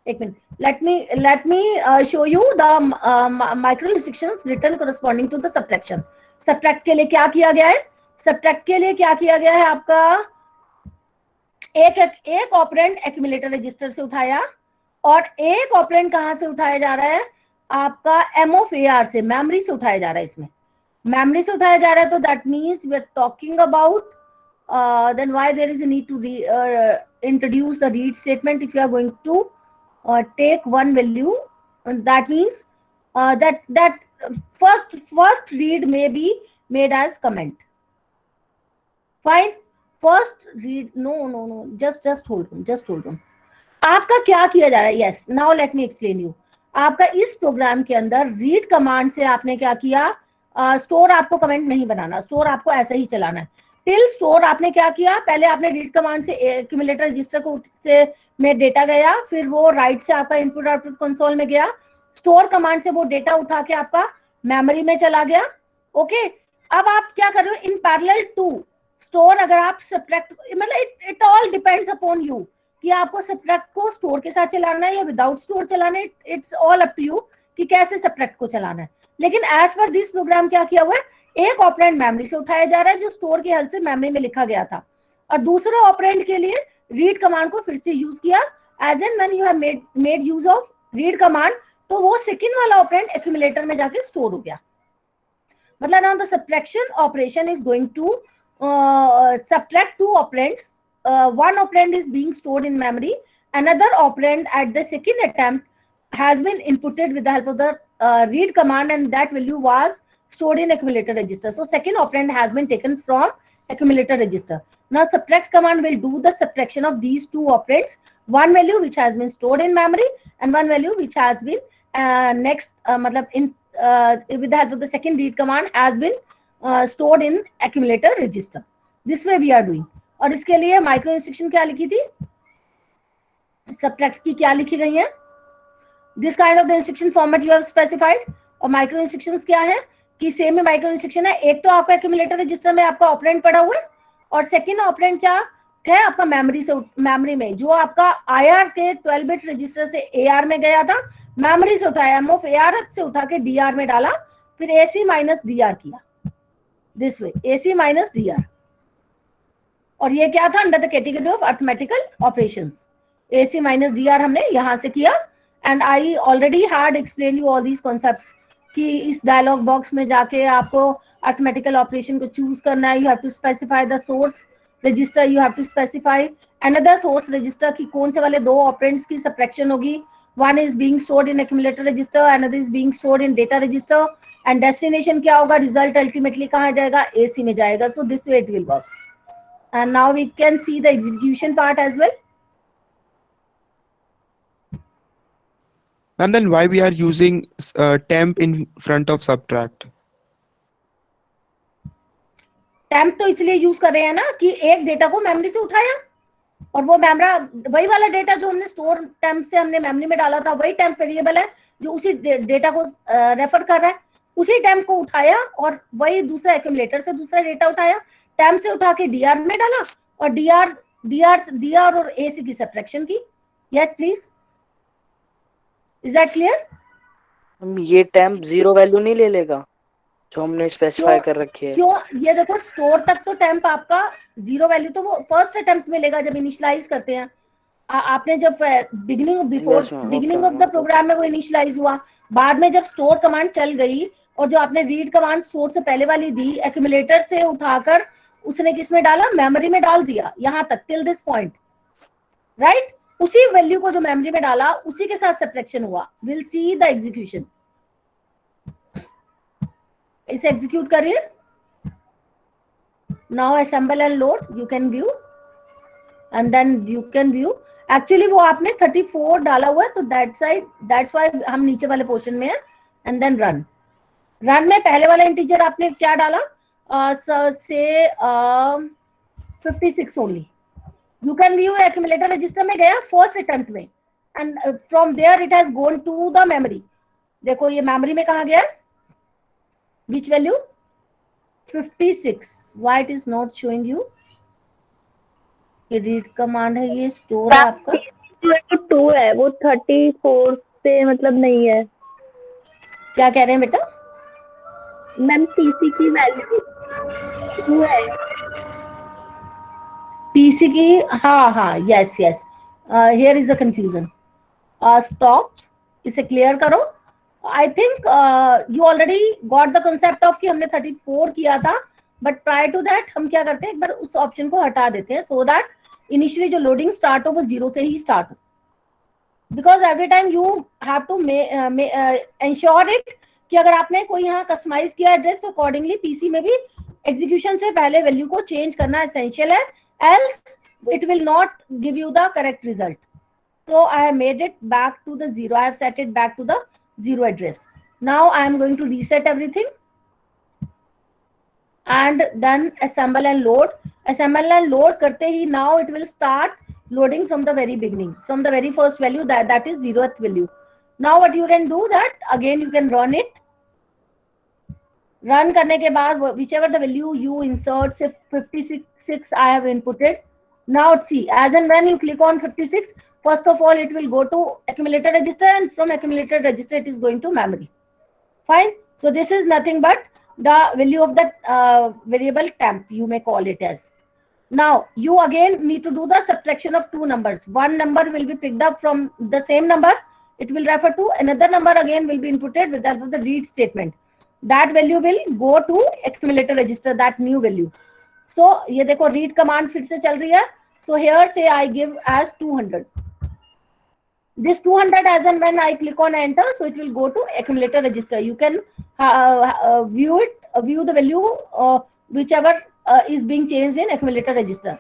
एक minute, let me show you the micro instructions written corresponding to the subtraction. subtract के लिए क्या किया गया है? सब्ट्रैक्ट के लिए क्या किया गया है? आपका एक ऑपरेंड एक्यूमुलेटर रजिस्टर से उठाया और एक ऑपरेंड कहां से उठाया जा रहा है? आपका एम ऑफ ए आर से, मेमोरी से उठाया जा रहा है। इसमें मेमोरी से उठाया जा रहा है, तो that means we are talking about then why there is a need to introduce the read statement if you are going to take one value, that means that first read may be made as comment. Fine. First read, no, just hold on. आपका क्या किया जा रहा है? Yes, now let me explain you. आपका इस programme के अंदर रीड कमांड से आपने क्या किया? स्टोर आपको कमेंट नहीं बनाना, स्टोर आपको ऐसे ही चलाना है। टिल स्टोर आपने क्या किया? पहले आपने रीड कमांड से एक्यूमुलेटर रजिस्टर को में डेटा गया, फिर वो राइट से आपका इनपुट आउटपुट कंसोल में गया। स्टोर कमांड से वो डेटा उठा के आपका मेमोरी में चला गया। ओके, अब आप क्या कर रहे हो? इन पैरेलल टू स्टोर, अगर आप सब्ट्रैक्ट, मतलब it all depends upon you कि आपको सब्ट्रैक्ट को स्टोर के साथ चलाना है या विदाउट स्टोर चलाना है। It's all up to you कि कैसे सब्ट्रैक्ट को चलाना है। लेकिन एज पर दिस प्रोग्राम क्या किया हुआ है? एक ऑपरेंड मेमोरी से उठाया जा रहा है जो स्टोर के हेल्प से मेमोरी में लिखा गया था, और दूसरे ऑपरेंड के लिए रीड कमांड को फिर से यूज किया। As an when you have made use of read command, तो वो सेकंड वाला ऑपरेंड एक्यूमुलेटर में जाके स्टोर हो गया। मतलब now the subtraction operation is going to subtract two operands. One operand is being stored in memory, another operand at the second attempt has been inputted with the help of the read command, and that value was stored in accumulator register. So second operand has been taken from accumulator register. Now subtract command will do the subtraction of these two operands, one value which has been stored in memory and one value which has been with the help of the second read command has been stored in accumulator register. This way we are doing. और इसके लिए micro instruction क्या लिखी थी, subtract की क्या लिखी गई है, this kind of the instruction format you have specified. और माइक्रो इंस्ट्रक्शंस क्या है कि सेम में माइक्रो इंस्ट्रक्शन है, एक तो आपका एक्यूमुलेटर रजिस्टर में आपका ऑपरेंड पड़ा हुआ है और सेकंड ऑपरेंड क्या है आपका मेमोरी में जो आपका आईआर के 12 बिट रजिस्टर से एआर में गया था, मेमोरी से उठाया, एम ऑफ एआर से उठा के डीआर में डाला, फिर एसी माइनस डीआर किया, this way AC minus DR. और ये क्या था, under the category of arithmetical operations, AC minus DR हमने यहां से किया. And I already had explain you all these concepts कि इस डायलॉग बॉक्स में जाके आपको अरिथमेटिकल ऑपरेशन को चूज करना है. You have to specify the source register, you have to specify another source register की कौन से वाले दो ऑपरेंड्स की सबट्रैक्शन होगी. One is being stored in accumulator register, another is being stored in data register. And destination क्या होगा, result ultimately कहाँ जाएगा, एसी में जाएगा. So this way it will work. And now we can see the execution part as well. And then why we are using temp in front of subtract? temp तो इसलिए use कर रहे हैं ना कि एक डेटा को मेमोरी से उठाया और वो वही वाला डेटा जो हमने स्टोर temp से हमने मेमोरी में डाला था, वही temp वेरिएबल है जो उसी डेटा को रेफर कर रहा है. उसी temp को उठाया और वही दूसरा एक्यूमुलेटर से दूसरा डेटा उठाया, temp से उठा के डीआर में डाला और डीआर और एसी की सबट्रैक्शन की. Yes please, is that clear? हम ये temp जीरो वैल्यू नहीं ले लेगा जो हमने स्पेसिफाई कर रखी है? क्यों, ये देखो स्टोर तक तो temp आपका जीरो वैल्यू तो वो फर्स्ट अटेम्प्ट में लेगा जब इनिशियलाइज करते हैं. आपने जब बिगिनिंग ऑफ द प्रोग्राम में वो इनिशियलाइज हुआ, बाद में जब स्टोर कमांड चल गई और जो आपने रीड कमांड स्टोर से पहले वाली दी, एक्यूमुलेटर से उठाकर उसने किस में डाला, मेमोरी में डाल दिया. यहां तक टिल दिस पॉइंट, राइट? उसी वैल्यू को जो मेमोरी में डाला उसी के साथ सब्ट्रैक्शन हुआ. Will see the execution. इसे एग्जीक्यूट करिए. Now assemble and load, you can view and then you can view. Actually वो आपने 34 डाला हुआ है तो दैट्स व्हाई हम नीचे वाले पोर्शन में है. एंड देन रन में पहले वाला इंटीजर आपने क्या डाला, say 56 only. You can view accumulator register में गया first attempt में and from there it has gone to the memory. देखो ये memory में कहाँ गया, which value, 56. Why it is not showing you? ये read command है, ये store है आपका. 2 है वो 34 से मतलब नहीं है. क्या कह रहे हैं बेटा? मैम पीसी की वैल्यू 2 है. पीसी की, हाँ yes here is the confusion. Stop, इसे क्लियर करो. I think you already got the concept of कि हमने 34 किया था, बट प्रायर टू दैट हम क्या करते हैं, एक बार उस ऑप्शन को हटा देते हैं सो दैट इनिशियली जो लोडिंग स्टार्ट हो वो 0 से ही स्टार्ट हो. Because every time you have to ensure it कि अगर आपने कोई यहाँ कस्टमाइज किया एड्रेस तो अकॉर्डिंगली पीसी में भी एग्जीक्यूशन से पहले वैल्यू को चेंज करना एसेंशियल है, else it will not give you the correct result. So I have made it back to the 0. I have set it back to the 0 address. Now I am going to reset everything and then assemble and load. Assemble and load करते ही now it will start loading from the very beginning, from the very first value that is 0th value. Now what you can do that again you can run it. Run करने के बाद whichever the value you insert, say 56 I have inputted. Now see, as and when you click on 56, first of all it will go to accumulator register and from accumulator register it is going to memory. Fine. So this is nothing but the value of that variable temp, you may call it as. Now you again need to do the subtraction of two numbers. One number will be picked up from the same number, it will refer to another number, again will be inputted with the help of the read statement. That value will go to accumulator register, that new value. So ये देखो read command फिर से चल रही है. So here say I give as 200. this 200 as and when I click on enter, so it will go to accumulator register. You can view the value whichever is being changed in accumulator register.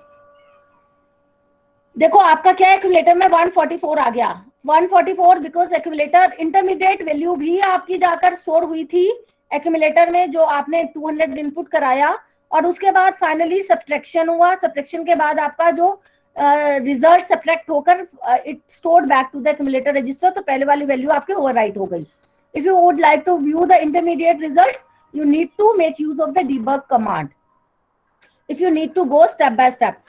देखो आपका क्या accumulator में 144 आ गया, 144 because accumulator intermediate value भी आपकी जाकर store हुई थी accumulator में, जो आपने 200 इनपुट कराया और उसके बाद फाइनली सब्ट्रैक्शन हुआ, सब्ट्रैक्शन के बाद आपका जो रिजल्ट सब्ट्रैक्ट होकर it stored back to the accumulator register, तो पहले वाली वैल्यू आपकी ओवरराइट हो गई. If you would like to view the intermediate results, you need to make use of the debug command. If you need to go step by step,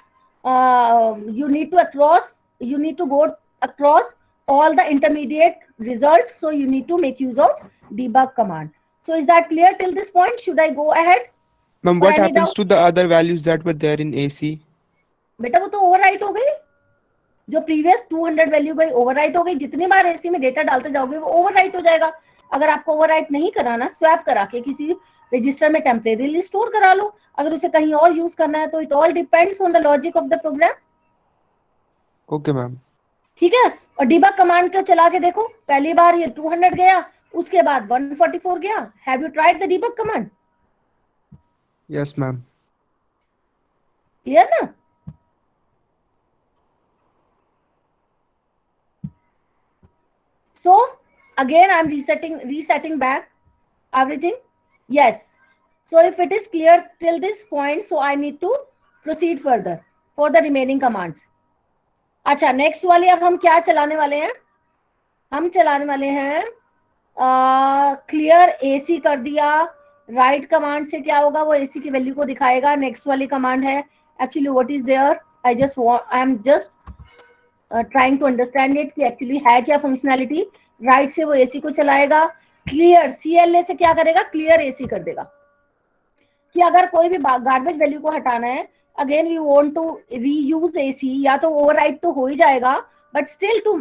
you need to go across all the intermediate results, so you need to make use of debug command. So is that clear till this point? Should I go ahead? Ma'am, what happens to the other values that were there in AC? बेटा वो तो overwrite हो गई, जो previous 200 value गई overwrite हो गई. जितनी बार एसी में डेटा डालते जाओगे वो ओवरराइट हो जाएगा. अगर आपको ओवरराइट नहीं कराना, स्वैप करा के किसी रजिस्टर में टेम्परेरीली स्टोर करा लो. अगर उसे कहीं और यूज करना है तो it all depends on the logic of the program. Okay, ma'am. ठीक है. और डिबग कमांड को चला के देखो, पहली बार ये 200 गया, उसके बाद 144 गया. Have you tried the debug command? Yes, ma'am. Clear ना? So again I'm resetting back everything. Yes. So if it is clear till this point, so I need to proceed further for the remaining commands. अच्छा, next वाली अब हम क्या चलाने वाले हैं? हम चलाने वाले हैं क्लियर एसी कर दिया. राइट कमांड से क्या होगा, वो एसी की वैल्यू को दिखाएगा. नेक्स्ट वाली कमांड है actually what is there, I am just trying to understand it कि एक्चुअली है क्या फंक्शनैलिटी. राइट से वो एसी को चलाएगा. क्लियर CLA से क्या करेगा, क्लियर एसी कर देगा. कि अगर कोई भी गार्बेज वैल्यू को हटाना है, again we want to reuse AC, या तो ओवरराइट तो हो ही जाएगा, but still to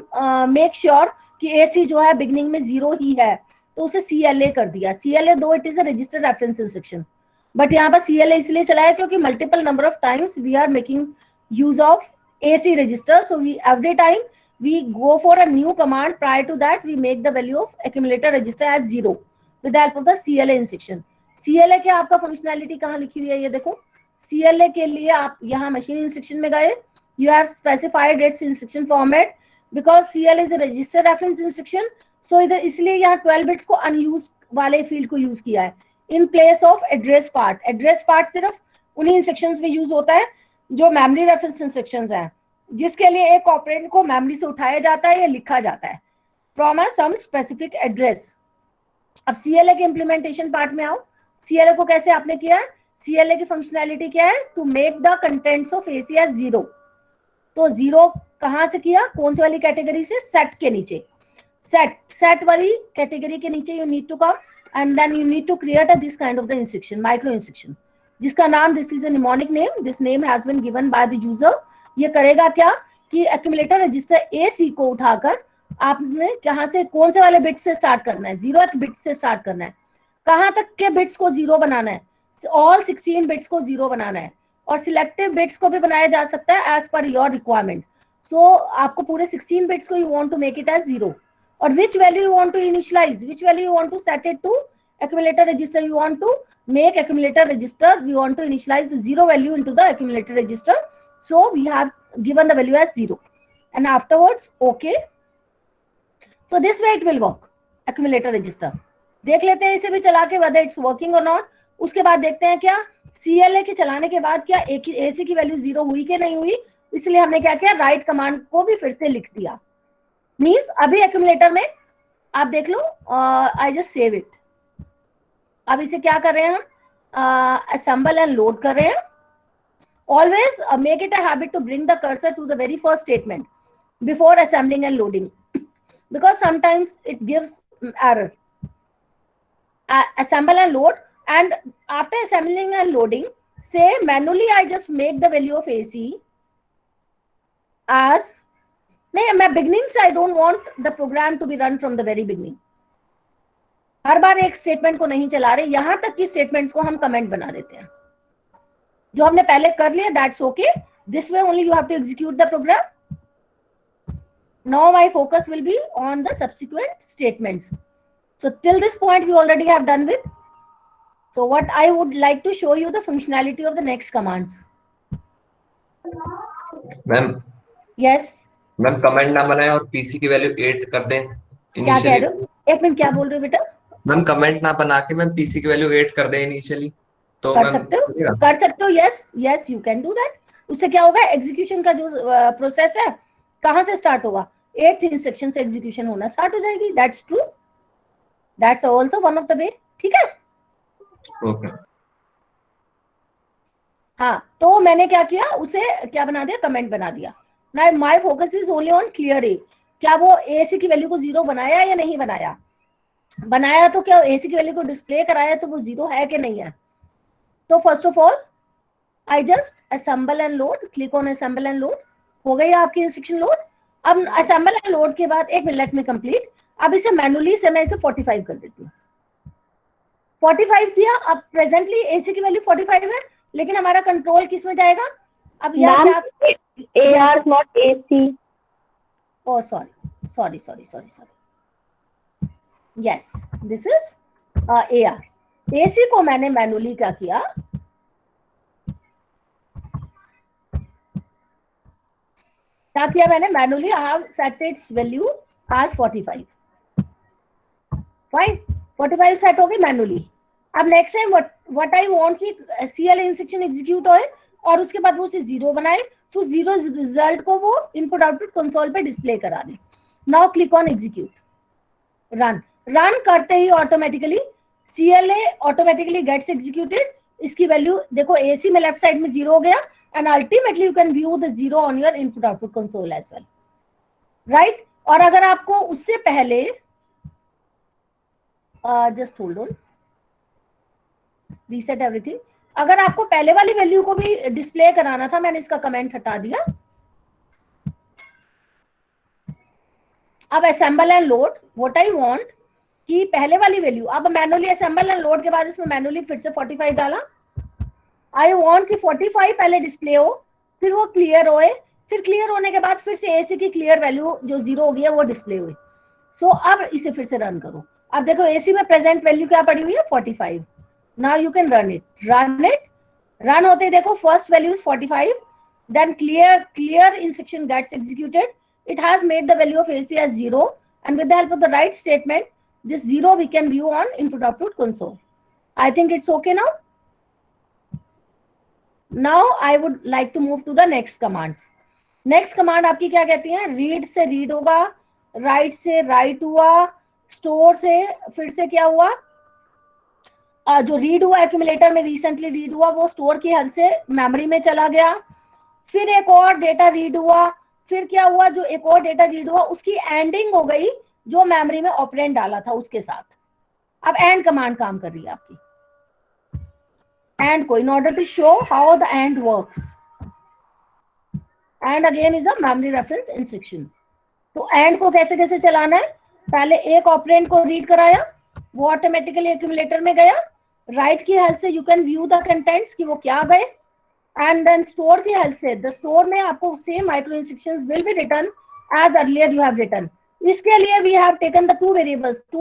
make sure कि एसी जो है बिगनिंग में 0 ही है, तो उसे CLA कर दिया. CLA दो it is a register reference instruction, but यहाँ पर CLA इसलिए चलाया क्योंकि multiple number of times we are making use of AC register, so we every time we go for a new command. Prior to that we make the value of accumulator register as 0 with the help of the CLA instruction. CLA के आपका functionality कहाँ लिखी हुई है, ये देखो. CLA के लिए आप यहाँ मशीन इंस्ट्रक्शन में गए, you have specified its instruction format because CLA is a register reference instruction. So इधर इसलिए यहाँ 12 बिट्स को अनयूज वाले फील्ड को यूज किया है इन place of address part. Address part सिर्फ उन्हीं इंस्ट्रक्शंस में यूज होता है जो मेमोरी रेफरेंस इंस्ट्रक्शंस हैं, जिसके लिए एक ऑपरेंड को मेमोरी से उठाया जाता है या लिखा जाता है from a some specific address. अब CLA के इम्प्लीमेंटेशन पार्ट में आओ. CLA को कैसे आपने किया है? CLA की फंक्शनैलिटी क्या है? To make the contents of AC as 0. तो 0 कहाँ से किया, कौन सी वाली कैटेगरी से? सेट के नीचे. सेट वाली कैटेगरी के नीचे you need to come and then you need to create this kind of the instruction, micro instruction, जिसका नाम, this is a mnemonic name, this name has been given by the user. ये करेगा क्या कि accumulator register AC को उठाकर आपने कहाँ से, कौन से वाले बिट से स्टार्ट करना है? 0th बिट से स्टार्ट करना है. कहाँ तक के बिट्स को 0 बनाना है? ऑल 16 बिट्स को 0 बनाना है. और सिलेक्टिव बिट्स को भी बनाया जा सकता है एज पर योर रिक्वायरमेंट. सो आपको पूरे 16 बिट्स को you want to make it as 0. और which value you want to initialise, which value you want to set it to accumulator register. You want to make accumulator register, we want to initialize the 0 value into the accumulator register, so we have given the value as 0 and afterwards okay. So this way it will work, accumulator register. देख लेते हैं इसे भी चला के whether it's working or not. उसके बाद देखते हैं क्या CLA के चलाने के बाद क्या AC की वैल्यू 0 हुई कि नहीं हुई. इसलिए हमने क्या किया, राइट कमांड को भी फिर से लिख दिया. मीन्स अभी accumulator में आप देख लो, I just save it. अब इसे क्या कर रहे हैं हम, असेंबल एंड लोड कर रहे हैं. Always make it a habit to bring the cursor to the very first statement before assembling and loading, because sometimes it gives error. assemble and load, and after assembling and loading, say manually I just make the value of AC as, नहीं मैं beginning से I don't want the program to be run from the very beginning. हर बार एक statement को नहीं चला रहे, यहां तक की स्टेटमेंट्स को हम कमेंट बना देते हैं. जो हमने पहले कर लिया that's okay. This way only you have to execute the program. Now my focus will be on the subsequent statements. So till this point we already have done with. So what I would like to show you the functionality of the next commands. Ma'am Yes. Ma'am comment ना बनाए और PC की value 8 कर दें क्या कह रहे हो? एक मिनट, क्या बोल रहे हो बेटा? मैम कमेंट ना बना के मैम पीसी की वैल्यू 8 कर दें इनिशियली, तो कर मैम सकते हो, कर सकते हो. Yes yes, you can do that. उससे क्या होगा, एग्जीक्यूशन का जो प्रोसेस है कहां से स्टार्ट होगा, 8th इंस्ट्रक्शन से एग्जीक्यूशन होना स्टार्ट हो जाएगी. That's true, that's also one of the way. ठीक है. ओके. हाँ, तो मैंने क्या किया, उसे क्या बना दिया, कमेंट बना दिया. Now my focus is only on clear A. क्या वो एसी की वैल्यू को 0 बनाया या नहीं बनाया? बनाया तो क्या एसी की वैल्यू को डिस्प्ले कराया तो वो 0 है कि नहीं है? तो first of all I just assemble and load, click on assemble and load. हो गई आपकी इंस्ट्रक्शन लोड. अब असेंबल एंड लोड के बाद एक मिनट में कंप्लीट. अब इसे मैनुअली से मैं इसे 45 कर देती हूँ. 45 किया. अब प्रेजेंटली एसी की वैल्यू 45 है, लेकिन हमारा कंट्रोल किस में जाएगा? अब यहाँ क्या, AR not AC. oh sorry. Yes, this is AR. AC को मैंने मैनुअली क्या किया, मैंने manually I have set its value as 45. Fine, 45 सेट हो गई मैनुअली. अब next time what I want कि CL इंस्ट्रक्शन एग्जीक्यूट होए और उसके बाद वो उसे 0 बनाए, तो 0 रिजल्ट को वो इनपुट आउटपुट कंसोल पे डिस्प्ले करा दे. Now click on execute, run करते ही automatically CLA automatically gets executed. इसकी वैल्यू देखो, AC में लेफ्ट साइड में 0 हो गया, and ultimately you can view the 0 on your input output console as well, right. और अगर आपको उससे पहले just hold on, reset everything. अगर आपको पहले वाली वैल्यू को भी डिस्प्ले कराना था, मैंने इसका कमेंट हटा दिया. अब assemble and load, what I want कि पहले वाली वैल्यू, अब मैनुअली असेंबल एंड लोड के बाद इसमें मैनुअली फिर से 45 डाला. आई वांट कि 45 पहले डिस्प्ले हो, फिर वो क्लियर होए, फिर क्लियर होने के बाद फिर से एसी की क्लियर वैल्यू जो 0 हो गई है वो डिस्प्ले हुई. सो अब इसे फिर से रन करो. अब देखो एसी में प्रेजेंट वैल्यू क्या पड़ी हुई है, 45. Now you can run it. Run होते ही देखो first value is 45. Then clear instruction gets executed. It has made the value of AC as 0. And with the help of the write statement, this 0 we can view on input output console. I think it's okay now. Now I would like to move to the next commands. Next command आपकी क्या कहती है, read से read होगा, write से write हुआ, store से फिर से क्या हुआ, जो रीड हुआ एक्यूमुलेटर में रिसेंटली रीड हुआ वो स्टोर की हद से मेमोरी में चला गया. फिर एक और डेटा रीड हुआ, फिर क्या हुआ, जो एक और डेटा रीड हुआ उसकी एंडिंग हो गई जो मेमोरी में ऑपरेंड डाला था उसके साथ. अब एंड कमांड काम कर रही है आपकी. एंड को in order to show how the and works, and again is a memory reference instruction. तो एंड को कैसे कैसे चलाना है, पहले एक ऑपरेंड को रीड कराया, वो ऑटोमेटिकली एक्यूमुलेटर में गया. राइट की हेल्प से you can view the contents कि वो क्या गए, एंड देन स्टोर की हेल्प से द स्टोर में आपको same micro instructions will be written as earlier you have written. इसके लिए we have taken the two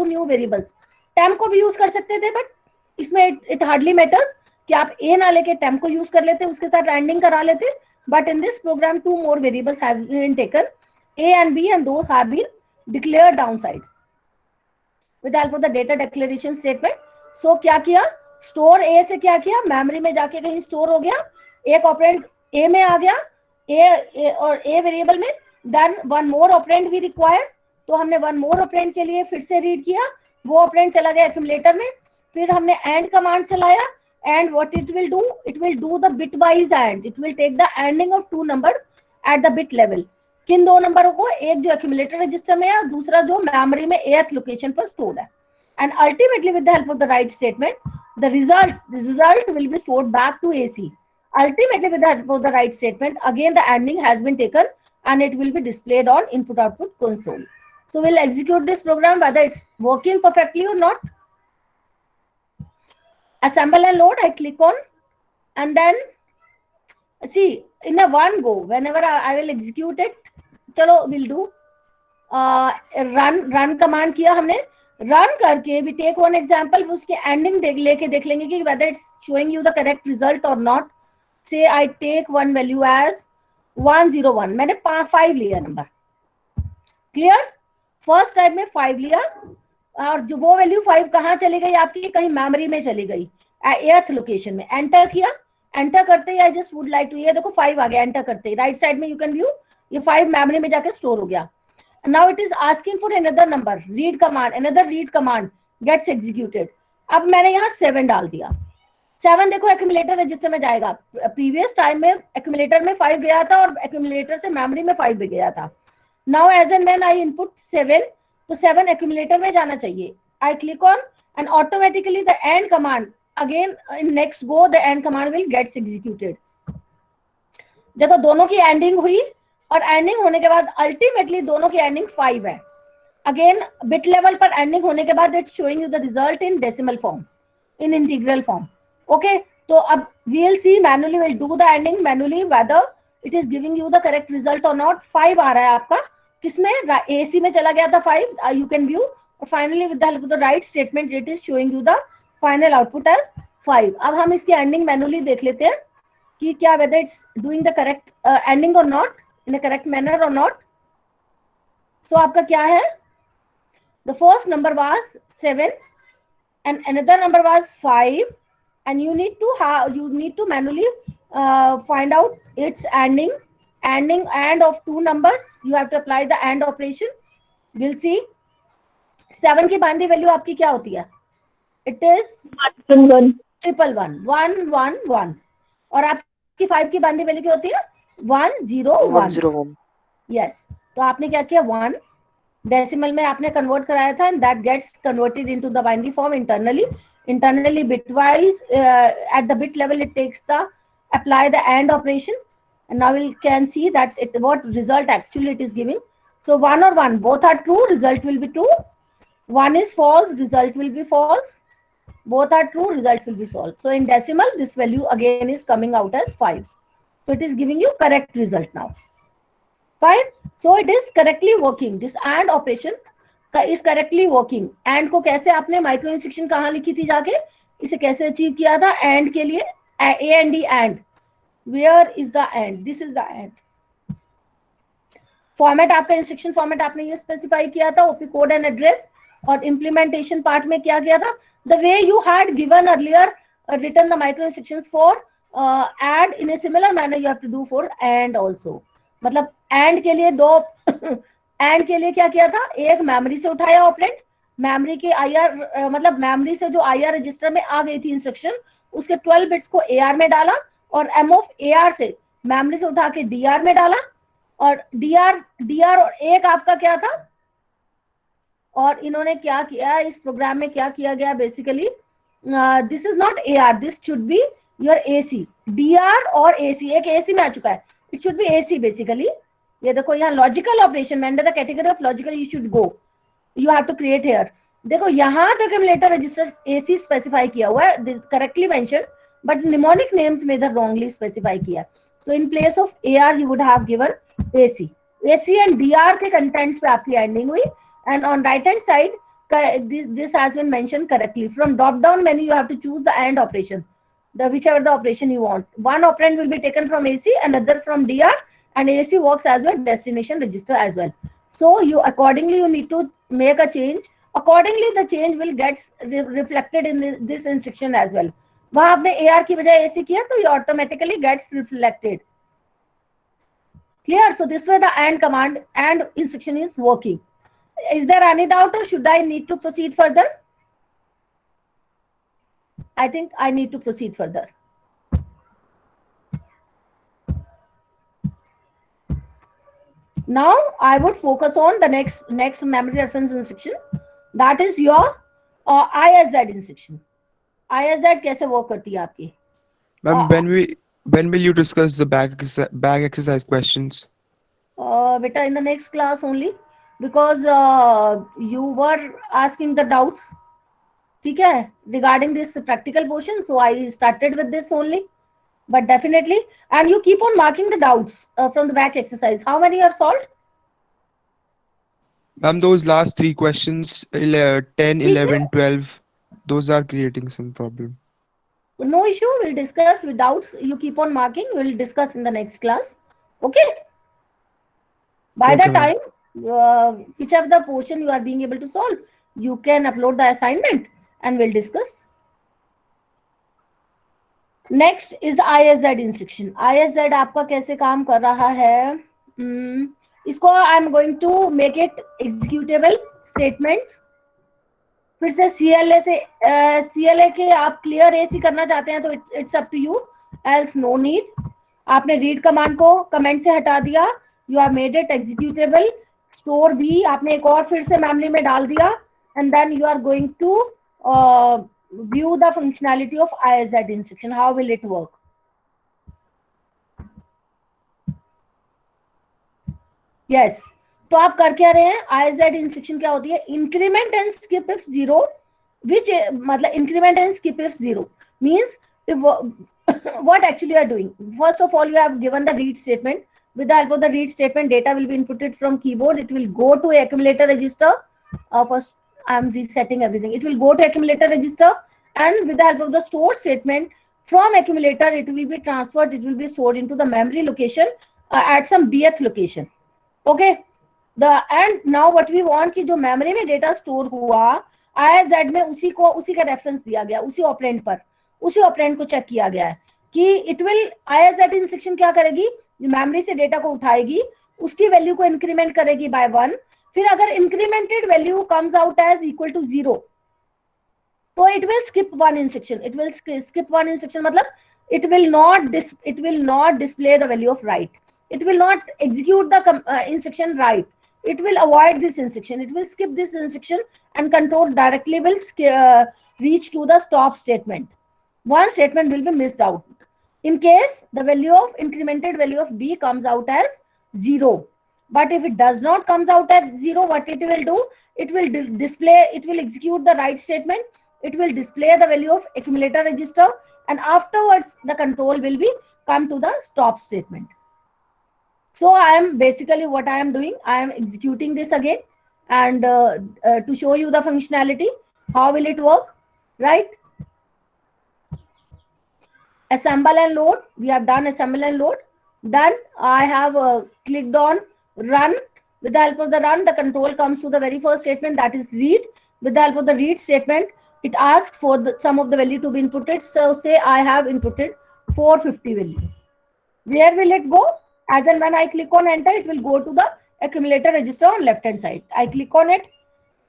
new variables. Temp को भी यूज कर सकते थे, बट इसमें इट हार्डली मैटर्स कि आप ए ना लेके टेम्प को यूज कर लेते, उसके साथ एंडिंग करा लेते. But in this program 2 more variables have been taken, A and B, and those have been declared downside with the help of the data declaration statement. So क्या किया, स्टोर ए से क्या किया, मेमोरी में जाके कहीं स्टोर हो गया, एक ऑपरेंड ए में आ गया, ए और ए वेरिएबल में. Then one more operand we require, तो हमने वन मोर ऑपरेंड के लिए फिर से रीड किया, वो ऑपरेंड चला गया एक्यूमुलेटर में. फिर हमने एंड कमांड चलाया, and what it will do the bit wise and it will take the anding of 2 numbers at the bit level. किन 2 नंबरों को, एक जो एक्यूमुलेटर रजिस्टर में है और दूसरा जो मेमोरी में एथ लोकेशन पर स्टोर्ड है. And ultimately with the help of the write statement, the result will be stored back to AC. Ultimately with the help of the write statement, again the ending has been taken and it will be displayed on input output console. So we'll execute this program whether it's working perfectly or not. Assemble and load, I click on, and then see in a one go whenever I will execute it. Chalo, we'll do. Run command किया हमने, run करके we take one example, उसके anding लेके देख लेंगे कि whether it's showing you the correct result और not. Say I take one value as 101, मैंने 5 लिया नंबर. क्लियर? फर्स्ट टाइप में 5 लिया, और जो वो वैल्यू 5 कहाँ चली गई आपकी, कहीं मेमोरी में चली गई, एथ लोकेशन में. एंटर किया, एंटर करते ही I just would like to, ये देखो 5 आ गया एंटर करते ही. राइट साइड में यू कैन व्यू ये 5 मेमोरी में जाके स्टोर हो गया. Now it is asking for another number, read command, another read command gets executed. अब मैंने यहाँ 7 डाल दिया. 7 देखो एक्यूमुलेटर रजिस्टर में जाएगा. प्रीवियस टाइम में एक्यूमुलेटर में 5 गया था और एक्यूमुलेटर से मेमोरी में 5 भी गया था. Now as and when I input 7, तो 7 एक्यूमुलेटर में जाना चाहिए. I click on and automatically the and command again in next go the and command will gets executed. देखो दोनों की एंडिंग हुई, और एंडिंग होने के बाद अल्टीमेटली दोनों की एंडिंग 5 है. अगेन बिट लेवल पर एंडिंग होने के बाद it's showing you the result in decimal form, in integral form. Okay, तो अब we will see manually, will do the anding manually whether it is giving you the correct result और not. 5 आ रहा है आपका, किसमें, एसी में चला गया था 5, यू कैन व्यू. और finally with the help of the write statement it is showing you the final output as 5. अब हम इसकी एंडिंग मैनुअली देख लेते हैं कि क्या whether it's doing the correct ending or not, in a correct manner or not. So आपका क्या है, the first number was 7 and another number was 5, and you need to manually find out its ending and of two numbers. You have to apply the and operation. We'll see. 7 की binary value आपकी क्या होती है, it is 111 और आपकी 5 की binary value क्या होती है, 101. यस, तो आपने क्या किया, 1 डेसिमल में आपने कन्वर्ट कराया था, and that gets converted into the binary form internally bitwise. At the bit level it takes the apply the AND operation, and now we can see that what result actually it is giving. So 1 or 1 both are true, result will be true. 1 is false, result will be false. Both are true, result will be false. So in decimal this value again is coming out as 5. So it is giving you correct result now. Fine. So it is correctly working. This AND operation is correctly working. AND को कैसे आपने micro instruction कहाँ लिखी थी जाके, इसे कैसे achieve किया था, AND के लिए A and D AND. Where is the AND? This is the AND. Format आपका इंस्ट्रक्शन फॉर्मेट आपने ये स्पेसिफाई किया था, ओपी कोड एंड एड्रेस. और इम्प्लीमेंटेशन पार्ट में क्या किया था, the way you had given earlier written the micro instructions for add in a similar manner you have to do for AND also. मतलब AND के लिए दो AND के लिए क्या किया था, एक मेमोरी से उठाया ऑपरेंड, मेमोरी के IR मतलब मेमोरी से जो IR रजिस्टर में आ गई थी इंस्ट्रक्शन, उसके 12 बिट्स को AR में डाला, और M of AR से मेमोरी से उठा के DR में डाला, और DR और एक आपका क्या था. और इन्होंने क्या किया इस प्रोग्राम में, क्या किया गया basically, this is not AR, this should be your AC. DR और AC, एक AC में आ चुका है, it should be AC basically. ये देखो यहाँ लॉजिकल ऑपरेशन में under the category of logical you should go, you have to create here. देखो यहाँ तो एक्यूमुलेटर रजिस्टर AC स्पेसिफाई किया हुआ है, correctly mention, but mnemonic names में इधर रॉन्गली स्पेसिफाई किया. So in place of AR you would have given AC. AC and DR के कंटेंट्स पे आपकी एंडिंग हुई, and on right hand side this has been mentioned correctly. From drop down menu you have to choose the AND operation, whichever the operation you want. One operand will be taken from AC and other from DR, and AC works as your destination register as well. So you accordingly you need to make a change. Accordingly the change will get reflected in this instruction as well. वहां आपने AR की बजाय AC किया तो ये automatically gets reflected. Clear? So this way the AND command and instruction is working. Is there any doubt, or should I need to proceed further? I think I need to proceed further. Now I would focus on the next memory reference instruction, that is your ISZ instruction. ISZ कैसे work करती है आपकी? Ma'am, when will you discuss the back exercise questions? Beta, in the next class only, because you were asking the doubts, ठीक है, regarding this practical portion, so I started with this only. But definitely, and you keep on marking the doubts from the back exercise. How many you have solved? Ma'am, those last three questions, 10, 11, 12, those are creating some problem. No issue. We'll discuss with doubts. You keep on marking. We'll discuss in the next class. Okay. By Okay, the ma'am. time, whichever the portion you are being able to solve, you can upload the assignment and we'll discuss. Next is the ISZ instruction. ISZ आपका कैसे काम कर रहा है? इसको I'm going to make it executable statements. फिर से CLA से CLA के आप clear AC करना चाहते हैं तो it's up to you. Else no need. आपने read command को comment से हटा दिया. You have made it executable. Store भी आपने एक और फिर से memory में डाल दिया. And then you are going to view the functionality of ISZ instruction. How will it work? Yes. तो आप कर क्या रहे हैं? ISZ instruction क्या होती है? Increment and skip if zero, which मतलब increment and skip if zero means if what actually you are doing. First of all, you have given the read statement. With the help of the read statement, data will be inputted from keyboard. It will go to accumulator register. First, I am resetting everything. It will go to accumulator register, and with the help of the store statement from accumulator, it will be transferred. It will be stored into the memory location at some bth location. Okay. And now what we want कि जो memory में data store हुआ ISZ में उसी का reference दिया गया, उसी operand पर, उसी operand को check किया गया है कि it will ISZ instruction क्या करेगी? memory से data को उठाएगी, उसकी value को increment करेगी by 1. फिर अगर incremented value comes out as equal to 0, तो it will skip one instruction. It will skip one instruction मतलब it will not display the value of write. It will not execute the instruction write. It will avoid this instruction. It will skip this instruction and control directly will reach to the stop statement. One statement will be missed out. In case the value of incremented value of B comes out as 0. But if it does not comes out as 0, what it will do? It will display, it will execute the write statement. It will display the value of accumulator register, and afterwards the control will be come to the stop statement. So I am basically what I am doing, I am executing this again and to show you the functionality. How will it work? Right? Assemble and load. We have done assemble and load. Then I have clicked on run. With the help of the run, the control comes to the very first statement, that is read. With the help of the read statement, it asks for the sum of the value to be inputted. So say I have inputted 450 value. Where will it go? As and when I click on enter, it will go to the accumulator register on left hand side. I click on it.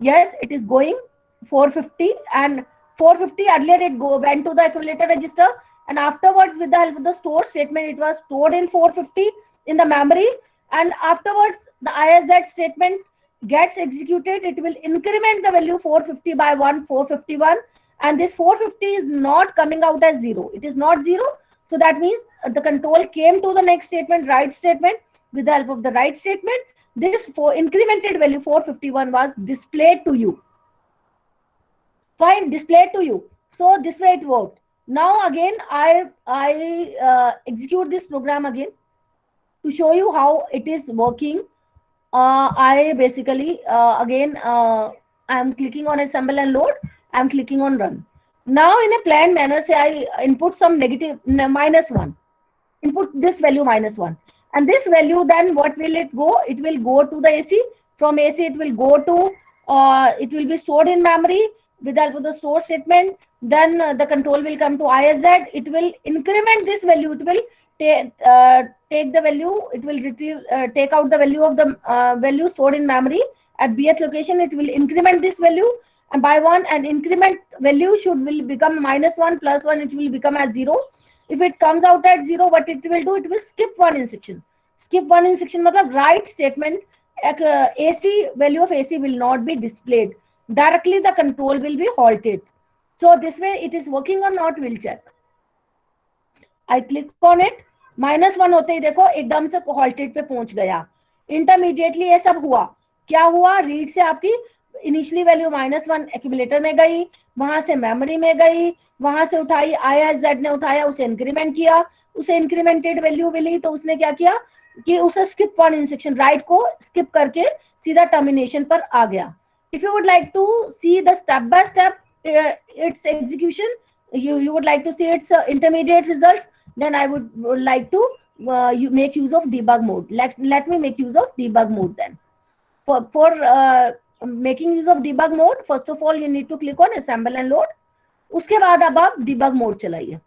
Yes, it is going 450, and 450 earlier it went to the accumulator register, and afterwards with the help of the store statement, it was stored in 450 in the memory, and afterwards the ISZ statement gets executed. It will increment the value 450 by 1, 451, and this 450 is not coming out as 0. It is not 0. So that means the control came to the next statement, write statement. With the help of the write statement, this incremented value 451 was displayed to you. Fine, displayed to you. So this way it worked. Now again, I execute this program again to show you how it is working. I basically again I am clicking on assemble and load. I am clicking on run. Now in a planned manner, say I input some negative -1, input this value -1, and this value, then what will it go? It will go to the AC. From AC it will go to it will be stored in memory with the help of the store statement. Then the control will come to ISZ. It will increment this value. It will take the value. It will retrieve take out the value of the value stored in memory at bth location. It will increment this value and by 1, and increment value will become -1 plus 1, it will become as 0. If it comes out at 0, what it will do? It will skip one instruction. Skip one instruction matlab write statement, AC value of AC will not be displayed. Directly the control will be halted. So this way it is working or not, we'll check. I click on it. -1 होते ही देखो एकदम से halted पे पहुंच गया. Intermediately ये सब हुआ. क्या हुआ? रीड से आपकी इनिशियली वैल्यू -1 एक्यूमुलेटर में गई, वहां से मेमोरी में गई, वहां से उठाई ISZ ने उठाया, उसे इंक्रीमेंट किया, उसे इंक्रीमेंटेड वैल्यू मिली, तो उसने क्या किया कि उसे स्किप वन इंस्ट्रक्शन, राइट को स्किप करके सीधा टर्मिनेशन पर आ गया. If you would like to see the step by step its execution, you would like to see its intermediate results, then I would like to you make use of debug mode. Let me make use of debug mode then. For making use of debug mode, first of all you need to click on assemble and load. उसके बाद अब आप debug mode चलाइए.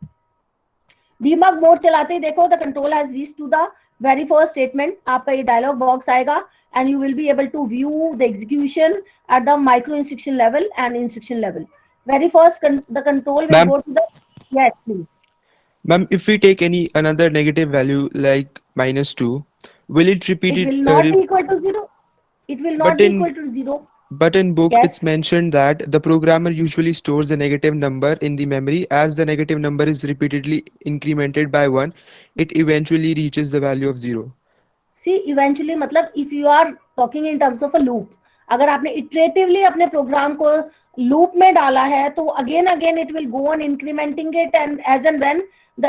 debug mode चलाते ही देखो the control has reached to the very first statement. आपका ये dialog box आएगा and you will be able to view the execution at the micro instruction level and instruction level. Very first the control will go to the, yes please. Ma'am, if we take another negative value like -2, will it repeat It it? will not be equal to 0. It will not But be in- equal to 0. But in book, Yes. it's mentioned that the programmer usually stores a negative number in the memory. As the negative number is repeatedly incremented by 1, it eventually reaches the value of 0. See, eventually मतलब if you are talking in terms of a loop, अगर आपने iteratively अपने programme को loop में डाला है, तो again it will go on incrementing it, and as and when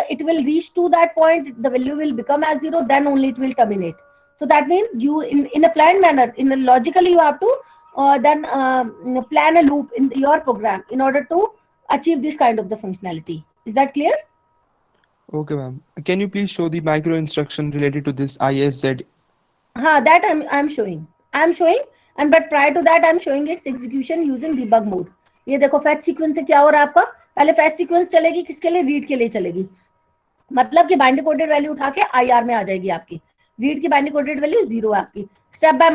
it will reach to that point, the value will become as 0, then only it will terminate. So that means you in a planned manner, logically you have to then plan a loop in your program in order to achieve this kind of the functionality. Is that clear? Okay, ma'am. Can you please show the micro instruction related to this ISZ? That I'm showing. And but prior to that I'm showing its execution using debug mode. ये देखो fetch sequence से क्या हो रहा है आपका, पहले fetch sequence चलेगी किसके लिए, read के लिए चलेगी. मतलब कि बाइनरी कोडेड वैल्यू उठा के IR में आ जाएगी आपकी. रीड की बाइनरी कोडेड वैल्यू 0 है आपकी. Step by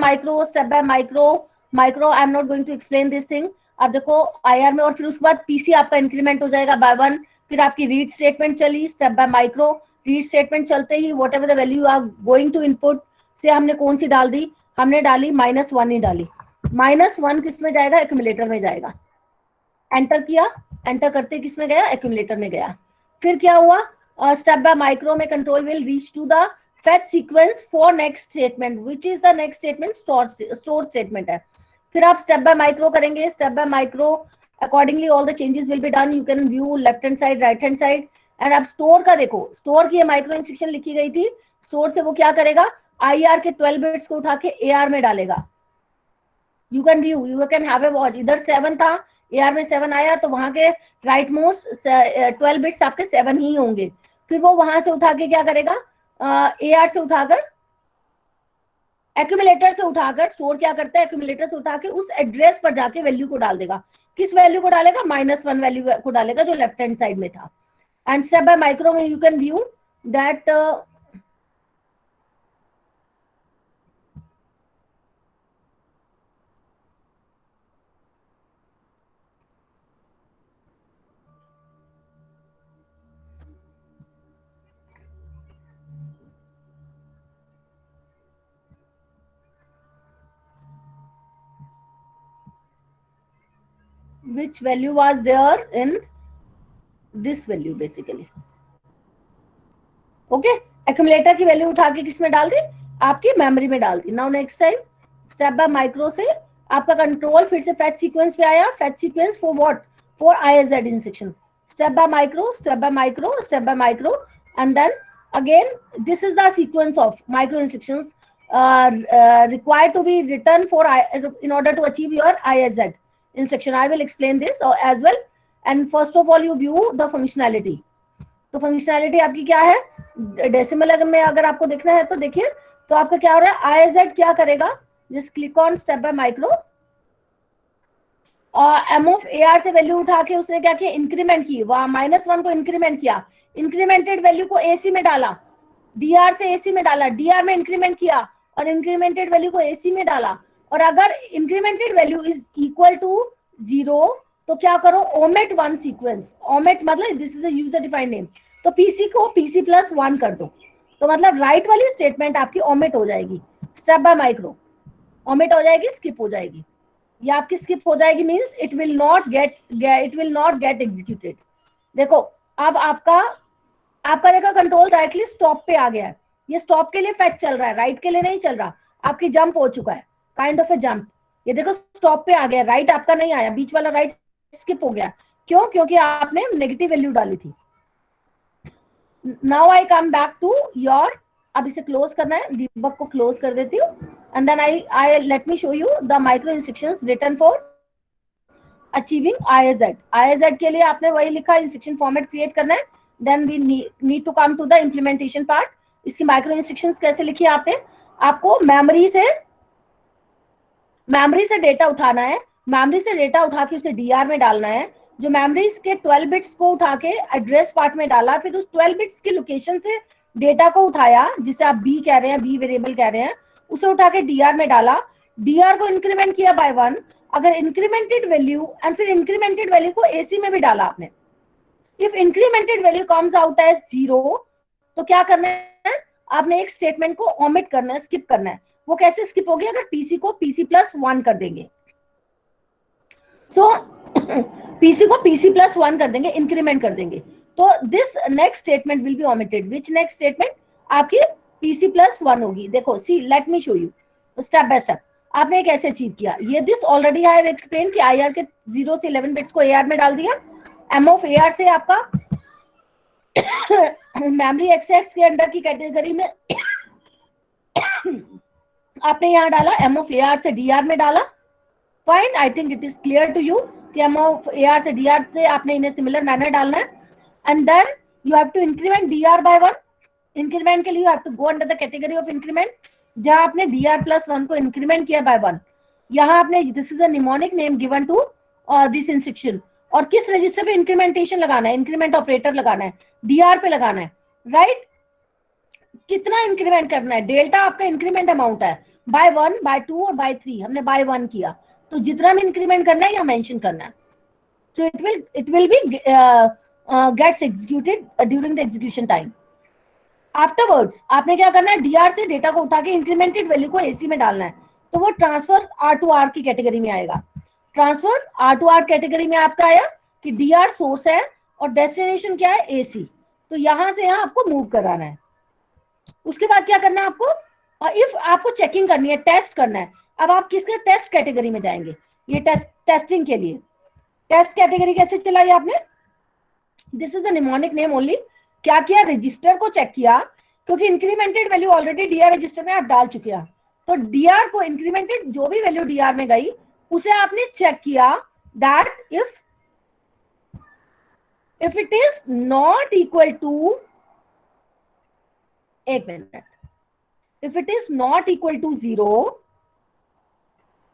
micro I am not going to explain this thing. आप देखो IR में, और फिर उसके बाद PC आपका इंक्रीमेंट हो जाएगा बाय 1. फिर आपकी रीड स्टेटमेंट चली, step by micro. Read statement चलते ही whatever the value are going to input से हमने कौन सी डाल दी, हमने डाली -1 ही डाली. -1 किस में जाएगा, एक्यूमुलेटर में जाएगा. एंटर किया, एंटर करते किस में गया, एक्यूमुलेटर में गया. फिर क्या हुआ, step by micro में control will reach to the fetch sequence for next statement, which is the next statement, store statement है. फिर आप step by micro करेंगे, step by micro accordingly all the changes will be done. You can view left hand side, right hand side. and आप store का देखो, store की micro instruction लिखी गई थी. store से वो क्या करेगा, IR के 12 बिट्स को उठा के AR में डालेगा. You can view, you can have a watch. इधर 7 था, AR में 7 आया, तो वहां के राइट मोस्ट 12 बिट्स आपके 7 ही होंगे. फिर वो वहां से उठा के क्या करेगा, AR से उठाकर, एक्यूमुलेटर से उठाकर, स्टोर क्या करता है, एक्यूमुलेटर से उठा के उस एड्रेस पर जाके वैल्यू को डाल देगा. किस वैल्यू को डालेगा, -1 वैल्यू को डालेगा जो लेफ्ट हैंड साइड में था. एंड स्टेप बाय माइक्रो में you can view that which value was there in this value basically. Okay, accumulator की वैल्यू उठा के किस में डाल दी, आपकी मेमोरी में डाल दी. Now next time step by micro से आपका कंट्रोल फिर से फैच सीक्वेंस पे आया. Fetch sequence for what, for ISZ instruction. Step by micro, step by micro, step by micro, and then again this is the sequence of micro instructions required to be written for in order to achieve your ISZ instruction. I will explain this as well. And first of all you view the functionality. तो functionality आपकी क्या है, decimal में अगर आपको देखना है तो देखिए, तो आपका क्या हो रहा है, ISZ क्या करेगा, just click on step by micro. M of AR से वैल्यू उठा के उसने क्या किया, इंक्रीमेंट की, वहां -1 को इंक्रीमेंट किया, इंक्रीमेंटेड वैल्यू को AC में डाला, DR से AC में डाला, DR में इंक्रीमेंट किया और इंक्रीमेंटेड वैल्यू को AC में डाला. और अगर incremented value is equal to 0 तो क्या करो, ओमिट 1 सीक्वेंस. ओमिट मतलब this is a user defined name, तो PC को PC+1 कर दो. तो मतलब राइट वाली स्टेटमेंट आपकी ओमिट हो जाएगी. स्टेप बाय माइक्रो ओमिट हो जाएगी, स्किप हो जाएगी. ये आपकी स्किप हो जाएगी means it will not gate executed. देखो अब आपका देखो कंट्रोल डायरेक्टली स्टॉप पे आ गया है. ये स्टॉप के लिए फैच चल रहा है, राइट के लिए नहीं चल रहा. आपकी जंप हो चुका है, काइंड ऑफ ए जंप. ये देखो स्टॉप पे आ गया, राइट आपका नहीं आया, बीच वाला राइट स्किप हो गया. क्यों, क्योंकि आपने नेगेटिव वैल्यू डाली थी. Now I come back to your, अब इसे क्लोज करना है, दीपक को क्लोज कर देती हूँ, and then I let me show you the micro instructions written for achieving IIZ. IIZ के लिए आपने वही लिखा, इंस्ट्रक्शन फॉर्मेट क्रिएट करना है, then we need to come to the implementation part. इसकी माइक्रो इंस्ट्रक्शंस कैसे लिखी है आपने, आपको मेमोरी से डेटा उठाना है, मेमोरी से डेटा उठा के उसे DR में डालना है, जो मेमोरीज के 12 बिट्स को उठा के एड्रेस पार्ट में डाला, फिर उस 12 बिट्स की लोकेशन से डेटा को उठाया, जिसे आप B कह रहे हैं, B वेरिएबल कह रहे हैं, उसे उठा के DR में डाला, DR को इंक्रीमेंट किया बाय 1, अगर इंक्रीमेंटेड वैल्यू, एंड फिर इंक्रीमेंटेड वैल्यू को AC में भी डाला आपने. If incremented value comes out as 0, तो क्या करना है, आपने एक स्टेटमेंट को ओमिट करना है, स्किप करना है. वो कैसे स्किप होगी, अगर PC को PC+1 कर देंगे. सो PC को PC+1 कर देंगे, इंक्रीमेंट कर देंगे, तो this next statement will be omitted. Which next statement, आपकी PC+1 होगी. देखो, see let me show you step by step. आपने कैसे अचीव किया, ये this already I have explain कि IR के 0 से 11 बिट्स को AR में डाल दिया. M of AR से आपका मेमोरी एक्सेस के अंडर की कैटेगरी में आपने यहाँ डाला, M of AR से DR में डाला. Fine, I think it is clear to you कि M of AR से DR से आपने इन्हें सिमिलर मैनर डालना है. And then you have to increment DR by 1. Increment के लिए you have to go under the category of increment, जहां आपने DR+1 को इंक्रीमेंट किया बाय 1. यहाँ आपने, this is a mnemonic name given to this instruction, और किस रजिस्टर पे इंक्रीमेंटेशन लगाना है, इंक्रीमेंट ऑपरेटर लगाना है, DR पे लगाना है, राइट. कितना इंक्रीमेंट करना है, डेल्टा आपका इंक्रीमेंट अमाउंट है, बाय 1, बाय 2 और बाय 3. हमने बाय 1 किया, तो जितना भी इंक्रीमेंट करना है यहाँ मेंशन करना है. So it will be gets executed during the execution time. Afterwards आपने क्या करना है, DR से डेटा को उठा के इंक्रीमेंटेड वैल्यू को AC में डालना है, तो वो ट्रांसफर R2R की कैटेगरी में आएगा. ट्रांसफर R2R कैटेगरी में आपका आया कि DR सोर्स है और डेस्टिनेशन क्या है, AC. तो यहां से यहाँ आपको मूव कराना है. उसके बाद क्या करना है आपको, इफ आपको चेकिंग करनी है, टेस्ट करना है. अब आप किसके टेस्ट कैटेगरी में जाएंगे, ये टेस्टिंग के लिए. टेस्ट कैटेगरी कैसे चलाई आपने, this is a mnemonic name only. क्या किया, रजिस्टर को चेक किया, क्योंकि incremented value already DR register में आप डाल चुके हैं, तो DR को इंक्रीमेंटेड जो भी वैल्यू DR में गई उसे आपने चेक किया, that if it is not equal to, एक minute, if it is not equal to 0,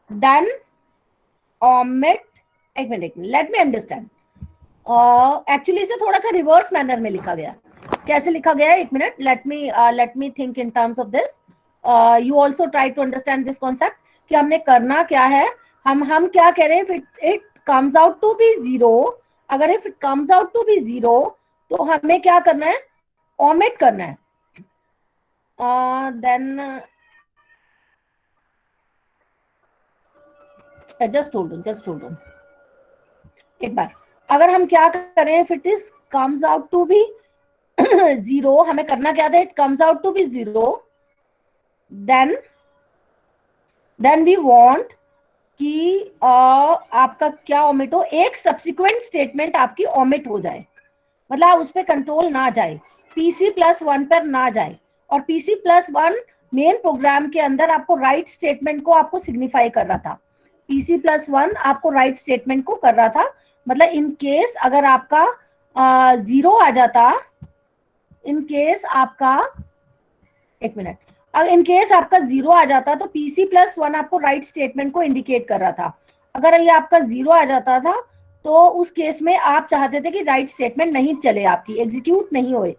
then omit, एक minute, let me understand. Actually इसे थोड़ा सा रिवर्स मैनर में लिखा गया. कैसे लिखा गया है, एक minute, let me think in terms of this. You also try to understand this concept कि हमने करना क्या है. हम क्या कह रहे हैं, if it comes out to be 0, अगर if it comes out to be 0, तो हमें क्या करना है, omit करना है. Then just hold on. एक बार, अगर हम क्या करें, if it is comes out to be 0, हमें करना क्या था, it comes out to be 0, then we want कि आपका क्या ओमिट हो, एक सब्सिक्वेंट स्टेटमेंट आपकी ओमिट हो जाए, मतलब उस पर कंट्रोल ना जाए, PC+1 पर ना जाए. और PC+1 मेन प्रोग्राम के अंदर आपको राइट स्टेटमेंट को आपको सिग्निफाई कर रहा था. PC+1 आपको राइट स्टेटमेंट को कर रहा था, मतलब इन केस अगर आपका 0 आ जाता, इन केस आपका, एक मिनट, अगर इन केस आपका 0 आ जाता तो PC+1 आपको राइट स्टेटमेंट को इंडिकेट कर रहा था. अगर ये आपका 0 आ जाता था तो उस केस में आप चाहते थे कि राइट स्टेटमेंट नहीं चले, आपकी एग्जीक्यूट नहीं होए,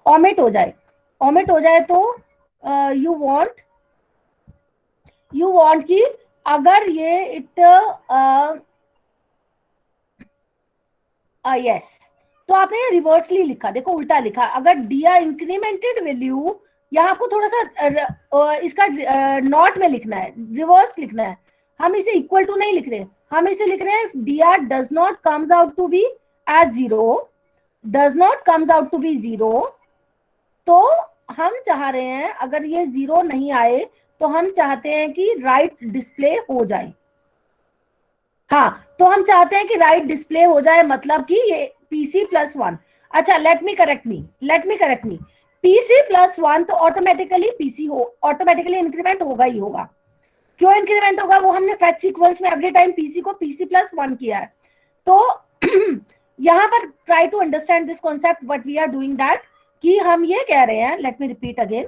ओमिट हो जाए. ओमिट हो जाए तो यू वांट कि अगर ये यस, तो आपने रिवर्सली लिखा, देखो उल्टा लिखा. अगर DR इंक्रीमेंटेड वैल्यू, यहाँ आपको थोड़ा सा इसका नॉट में लिखना है, रिवर्स लिखना है. हम इसे इक्वल टू नहीं लिख रहे, हम इसे लिख रहे हैं DR does not comes out to be as 0, does not comes out to be 0. तो हम चाह रहे हैं अगर ये 0 नहीं आए तो हम चाहते हैं कि राइट डिस्प्ले हो जाए. हाँ, तो हम चाहते हैं कि राइट डिस्प्ले हो जाए, मतलब कि ये PC+1. अच्छा, लेट मी करेक्ट मी PC प्लस 1 तो ऑटोमेटिकली PC ऑटोमेटिकली इंक्रीमेंट होगा ही होगा। क्यों इंक्रीमेंट होगा? वो हमने फैच सीक्वेंस में एवरी टाइम PC को PC प्लस 1 किया है। तो यहाँ पर try to understand this concept what we are doing that, कि हम ये कह रहे हैं, let me repeat again,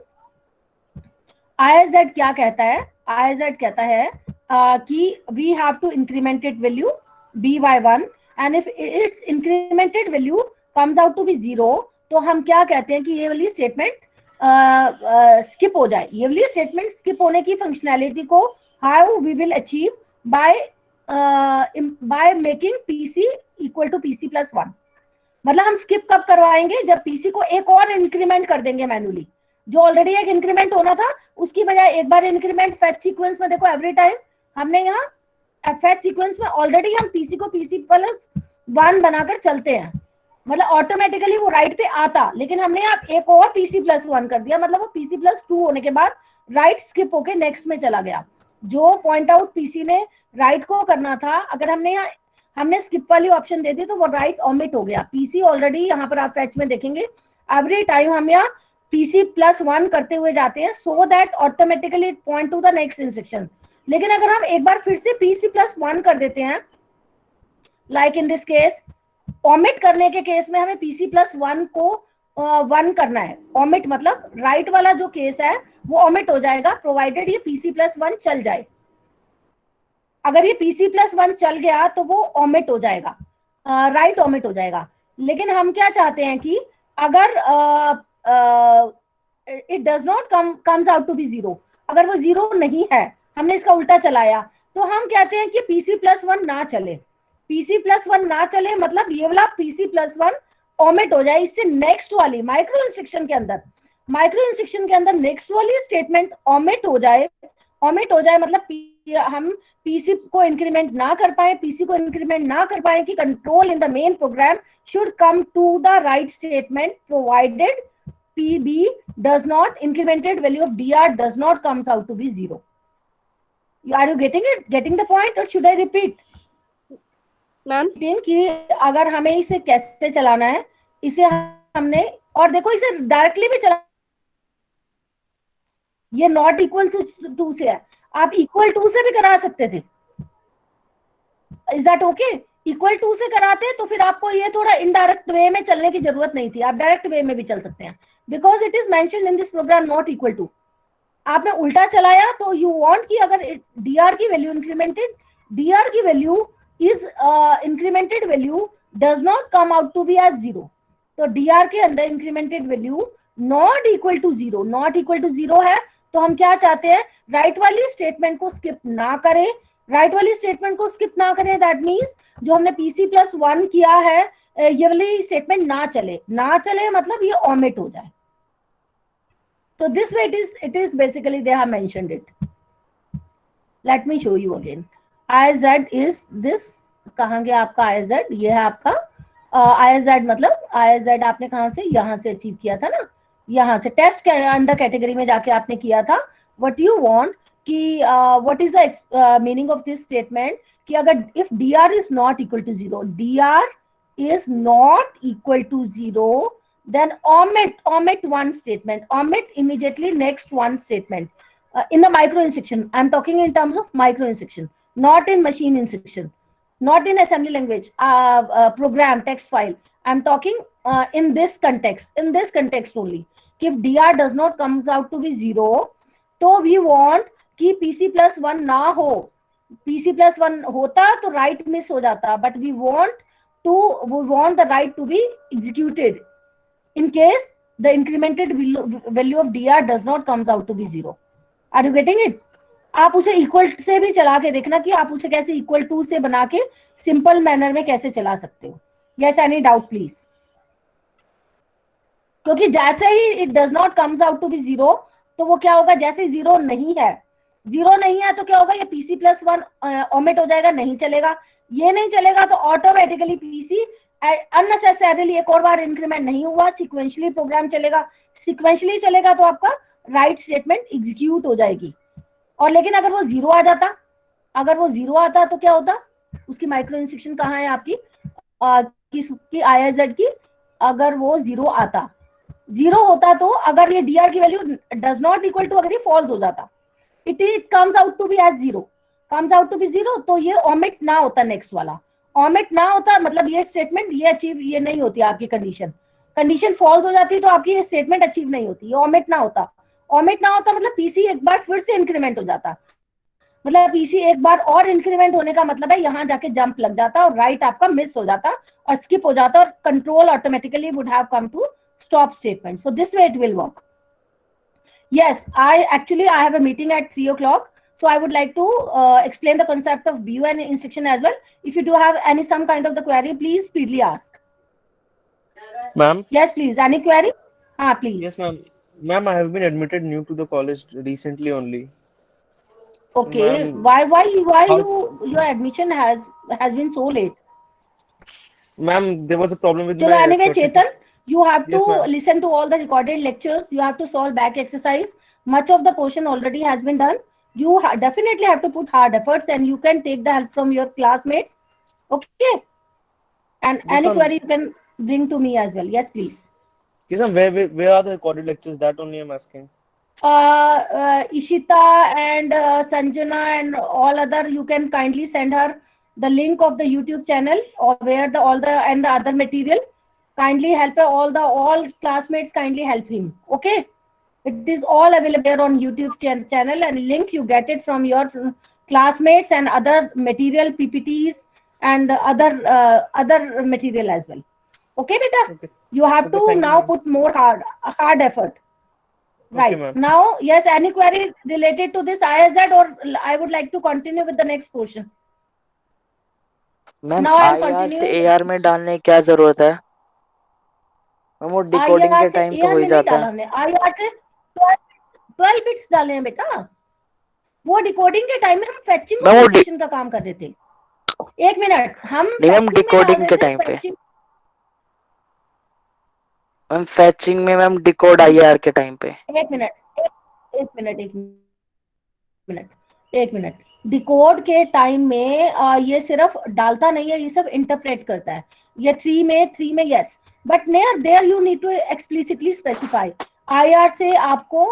IZ क्या कहता है? IZ कहता है कि we have to incremented value B by 1 and if it's incremented value comes out to be 0, तो हम क्या कहते हैं कि ये वाली स्टेटमेंट स्किप हो जाए। ये वाली स्टेटमेंट स्किप होने की फंक्शनैलिटी को how we will achieve by making PC equal to PC plus 1। मतलब हम स्किप कब करवाएंगे? जब PC को एक और इंक्रीमेंट कर देंगे मैन्युअली। जो ऑलरेडी एक इंक्रीमेंट होना था उसकी बजाय एक बार इंक्रीमेंट फैच सीक्वेंस में, देखो एवरी टाइम हमने यहाँ फैच सीक्वेंस में ऑलरेडी हम PC को PC प्लस 1 बनाकर चलते हैं, मतलब ऑटोमेटिकली वो राइट पे आता, लेकिन हमने यहाँ एक और PC प्लस 1 कर दिया, मतलब वो PC प्लस 2 होने के बाद राइट स्किप होके नेक्स्ट में चला गया। जो पॉइंट आउट PC ने राइट को करना था, अगर हमने स्किप वाली ऑप्शन दे दी तो वो राइट ओमिट हो गया। PC ऑलरेडी यहाँ पर आप फैच में देखेंगे एवरी टाइम हम यहाँ PC प्लस 1 करते हुए जाते हैं, so that automatically it point two the next instruction. लेकिन अगर हम एक बार फिर से PC प्लस 1 कर देते हैं, like in this case, omit करने के केस में हमें PC प्लस 1 को 1 करना है। ओमिट मतलब राइट वाला जो केस है वो ओमिट हो जाएगा, प्रोवाइडेड ये PC प्लस 1 चल जाए। अगर ये PC प्लस 1 चल गया तो वो ओमिट हो जाएगा, राइट ओमिट हो जाएगा। लेकिन हम क्या चाहते हैं कि अगर it does not comes out to be 0, अगर वो 0 नहीं है, हमने इसका उल्टा चलाया, तो हम कहते हैं कि PC प्लस 1 ना चले। PC प्लस 1 ना चले मतलब ये वाला PC प्लस 1 ओमिट हो जाए, इससे नेक्स्ट वाली माइक्रो इंस्ट्रक्शन के अंदर नेक्स्ट वाली स्टेटमेंट ओमिट हो जाए। मतलब हम PC को इंक्रीमेंट ना कर पाए कि control in the main program should come to the write statement provided PB does not incremented value of DR does not comes out to be 0. Are you getting the point, or should I repeat? Ma'am कि अगर हमें इसे कैसे चलाना है, इसे हमने, और देखो इसे डायरेक्टली भी चला, ये नॉट इक्वल टू से है, आप इक्वल टू से भी करा सकते थे। Is that okay? Equal to से कराते तो फिर आपको ये थोड़ा इनडायरेक्ट वे में चलने की जरूरत नहीं थी, आप डायरेक्ट वे में भी चल सकते हैं, because it is mentioned in this program not equal to. आपने उल्टा चलाया तो यू वांट कि अगर DR की वैल्यू इंक्रीमेंटेड, DR की value is incremented value does not come out to be as 0, तो DR के अंदर incremented value not equal to 0 है, तो हम क्या चाहते हैं? राइट वाली स्टेटमेंट को स्किप ना करें। दैट मीन्स जो हमने PC प्लस 1 किया है, ये वाली स्टेटमेंट ना चले मतलब ये ओमिट हो जाए। तो this way it is basically they have mentioned it. Late me show you again. IZ is this, कहाँ गया आपका IZ? ये है आपका IZ, मतलब IZ आपने कहाँ से? यहाँ से अचीव किया था ना, यहाँ से टेस्ट के अंडर कैटेगरी में जाके आपने किया था। व्हाट यू वांट कि what is the meaning of this statement, कि अगर if DR is not equal to 0, then omit one statement, omit immediately next one statement in the micro instruction. I'm talking in terms of micro instruction, not in machine instruction, not in assembly language program text file. I'm talking in this context only. If DR does not comes out to be 0, तो we want कि PC plus 1 ना हो। PC plus 1 होता तो right miss हो जाता, but we want the right to be executed in case the incremented value of DR does not comes out to be 0. Are you getting it? आप उसे equal से भी चला के देखना कि आप उसे कैसे इक्वल टू से बना के सिंपल मैनर में कैसे चला सकते हो। Yes, any doubt please? क्योंकि जैसे ही it does not comes out to be 0, तो वो क्या होगा? जैसे 0 नहीं है तो क्या होगा? ये PC प्लस 1 ओमिट हो जाएगा, नहीं चलेगा। ये नहीं चलेगा तो ऑटोमेटिकली PC अननेसेसरीली एक और बार इंक्रीमेंट नहीं हुआ, सिक्वेंशियली प्रोग्राम चलेगा तो आपका राइट स्टेटमेंट एग्जीक्यूट हो जाएगी। और लेकिन अगर वो 0 आ जाता तो क्या होता? उसकी माइक्रो इंस्ट्रक्शन कहाँ है आपकी? किसकी? IZ की अगर वो 0 आता, 0 होता तो अगर ये dr की value does not equal to, अगर ये फॉल्स हो जाता, it comes out to be as 0, comes out to be 0, तो ये ओमिट ना होता, नेक्स्ट वाला ओमिट ना होता, मतलब ये स्टेटमेंट ये अचीव ये नहीं होती आपकी कंडीशन, कंडीशन फॉल्स हो जाती तो आपकी ये स्टेटमेंट अचीव नहीं होती, ये ओमिट ना होता, ओमिट ना होता मतलब पीसी एक बार फिर से इंक्रीमेंट हो जाता, मतलब पीसी एक बार और इंक्रीमेंट होने का मतलब है यहाँ जाके जंप लग जाता और राइट आपका मिस हो जाता और स्किप हो जाता और control automatically would have come to stop statement. So this way it will work. Yes, I have a meeting at 3 o'clock. So I would like to explain the concept of BUN instruction as well. If you do have some kind of the query, please speedily ask. Ma'am? Yes, please. Any query? Please. Yes, ma'am. Ma'am, I have been admitted new to the college recently only. Okay. Ma'am, Why how- your admission has been so late? Ma'am, there was a problem with Chalo, my anyway, certificate. Chetan, you have to Yes, ma'am. listen to all the recorded lectures. You have to solve back exercise. Much of the portion already has been done. You definitely have to put hard efforts, and you can take the help from your classmates. Okay. And Yes, any ma'am. query you can bring to me as well. Yes, please. Yes, ma'am. Where are the recorded lectures? That only I'm asking. Ishita and Sanjana and all other, you can kindly send her the link of the YouTube channel or where the other material. Kindly help her, all classmates kindly help him. Okay, it is all available there on YouTube channel, and link you get it from your classmates and other material, PPTs and other material as well. Okay, beta. Okay. You have Okay, to thank you, now ma'am. put more hard effort. Right. Okay, ma'am. Now, yes, any query related to this ISZ, or I would like to continue with the next portion. Ma'am Now I am IR से continuing. AR में डालने की क्या जरूरत है? Ma'am वो decoding IR के से टाइम तो AR हो ही में नहीं जाता डाला है. हमने, IR से 12 बिट्स डाले हैं बेटा. वो डिकोडिंग के टाइम में हम फेचिंग मैम वो ऑपरेशन का काम कर रहे थे. एक मिनट, हम नहीं मैम, fetching में डाल डिकोडिंग रहे के थे, टाइम पे. fetching. मैम फैचिंग में मैम डिकोड IR के टाइम पे. एक मिनट. डिकोड के टाइम में ये सिर्फ डालता नहीं है, ये सब इंटरप्रेट करता है. ये 3 में yes, but there you need to explicitly specify. IR से आपको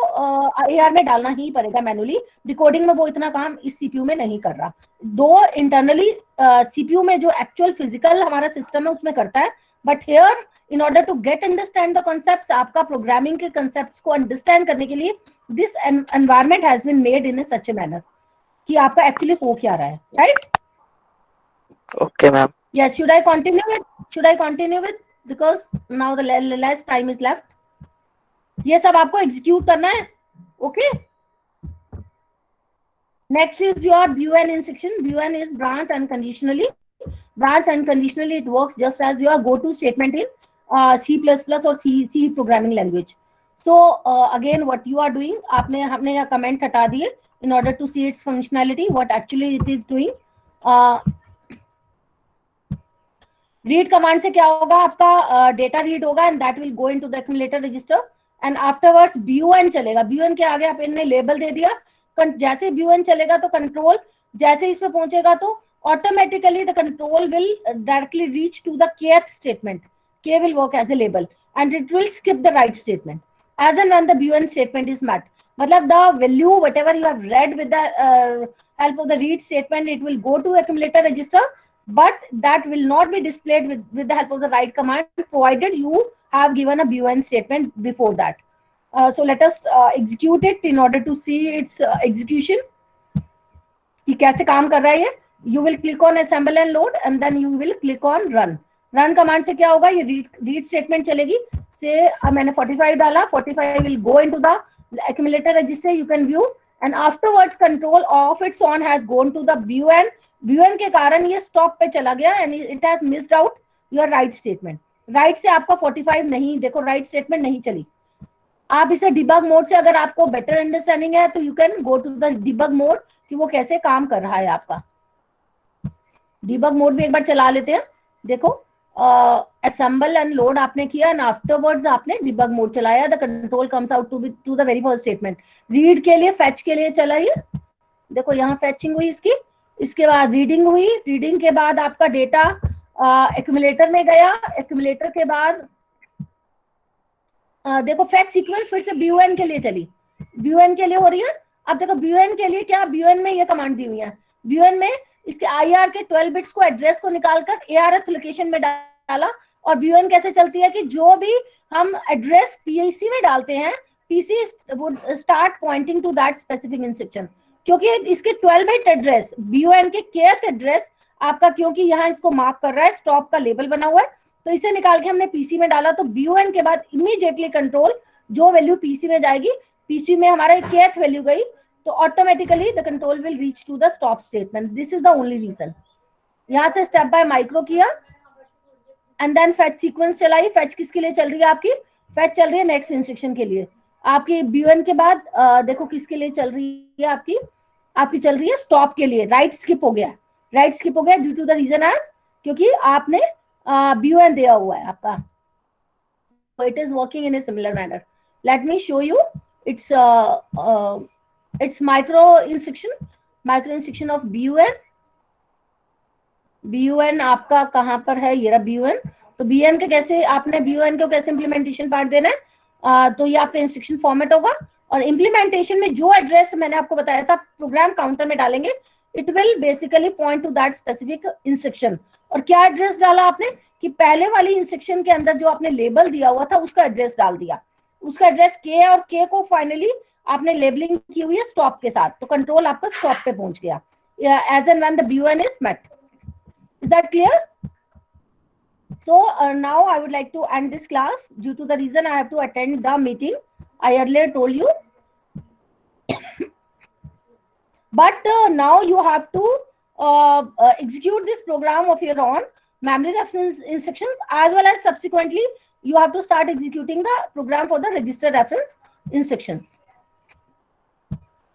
IR में डालना ही पड़ेगा मैनुअली. डिकोडिंग में वो इतना काम इस सीपीयू में नहीं कर रहा. दो इंटरनली सीपीयू में जो एक्चुअल फिजिकल हमारा सिस्टम है उसमें करता है, but here in order to get understand the concepts, आपका प्रोग्रामिंग के concepts को अंडरस्टैंड करने के लिए this environment has been made in a such a manner कि आपका एक्चुअली हो क्या रहा है. Right? Okay ma'am. Yes, should I continue with because now the less time is left. ये सब आपको एग्जीक्यूट करना है. Okay. Next is your BUN instruction. BUN is branch unconditionally. Branch unconditionally, it works just as your go-to statement in C++ or C programming language. So again, what you are doing, हमने यहाँ comment हटा दिए in order to see its functionality, what actually it is doing. Read command से क्या होगा, आपका data read होगा and that will go into the accumulator register and afterwards BUN चलेगा. BUN के आगे आपने label दे दिया. जैसे BUN चलेगा तो control जैसे इसमें पहुंचेगा तो automatically the control will directly reach to the kth statement. K will work as a label and it will skip the write statement as and when the BUN statement is met. मतलब the value whatever you have read with the help of the read statement, it will go to accumulator register, but that will not be displayed with the help of the write command provided you have given a BUN statement before that. So let us execute it in order to see its execution कि कैसे काम कर रहा है ये. You will click on assemble and load and then you will click on run. Run command से क्या होगा, ये read statement चलेगी. से मैंने 45 डाला, 45 will go into the accumulator register, you can view, and afterwards control of its on has gone to the BUN. BUN के कारण ये stop पे चला गया and it has missed out your write statement. Write से आपका 45 नहीं, देखो write statement नहीं चली. आप इसे डिबग मोड से अगर आपको बेटर अंडरस्टैंडिंग है तो you can go to the debug mode कि वो कैसे काम कर रहा है. आपका डिबग मोड भी एक बार चला लेते हैं. देखो असेंबल एंड लोड आपने किया एंड आफ्टरवर्ड्स आपने डिबग मोड चलाया. The control comes out to the very first statement. Read के लिए फैच के लिए चला ये. देखो यहाँ फैचिंग हुई इसकी, इसके बाद रीडिंग हुई. रीडिंग के बाद आपका डेटा एक्यूमुलेटर में गया. एक्यूमुलेटर के बाद देखो फैच सीक्वेंस फिर से BUN के लिए चली, BUN के लिए हो रही है। अब देखो BUN के लिए क्या, BUN में ये कमांड दी हुई है, BUN में इसके IR के 12 बिट्स को एड्रेस को निकालकर ARF लोकेशन में डाला। और BUN कैसे चलती है कि जो भी हम एड्रेस PC में डालते हैं, PC would start pointing to that specific instruction, क्योंकि इसके 12 बिट एड्रेस BUN के kth एड्रेस आपका, क्योंकि यहाँ इसको मार्क कर रहा है, स्टॉप का लेबल बना हुआ है, तो इसे निकाल के हमने PC में डाला, तो BUN के बाद इमीडिएटली कंट्रोल जो वैल्यू PC में जाएगी, PC में हमारा kth वैल्यू गई, तो automatically the control will reach to the stop statement. This is the only reason. यहाँ से स्टेप बाय माइक्रो किया एंड देन फैच सीक्वेंस चलाई। फैच किसके लिए चल रही है आपकी, फैच चल रही है नेक्स्ट इंस्ट्रक्शन के लिए। आपकी BUN के बाद देखो किसके लिए चल रही है, आपकी चल रही है स्टॉप के लिए। राइट स्किप हो गया, राइट स्किप हो गया due to the reason as, क्योंकि आपने BUN दिया हुआ है आपका, so it is working in a similar manner. Let me show you its micro instruction of BUN। BUN आपका कहाँ पर है, ये रहा BUN। तो BUN के कैसे, आपने BUN को कैसे इम्प्लीमेंटेशन पार्ट देना है, तो ये आपका इंस्ट्रक्शन फॉर्मेट होगा, और इम्प्लीमेंटेशन में जो एड्रेस मैंने आपको बताया था प्रोग्राम काउंटर में डालेंगे, it will basically point two that specific instruction. और क्या एड्रेस डाला आपने कि पहले वाली इंस्ट्रक्शन के अंदर जो आपने लेबल दिया हुआ था उसका एड्रेस डाल दिया, उसका एड्रेस K है, और K को फाइनली आपने लेबलिंग की हुई है स्टॉप के साथ, तो कंट्रोल आपका स्टॉप पे पहुंच गया as and when the BUN is met. Is that clear? So now I would like to end this class due to the reason I have to attend the meeting. I earlier told you. But now you have to execute this program of your own, memory reference instructions, as well as subsequently you have to start executing the program for the register reference instructions.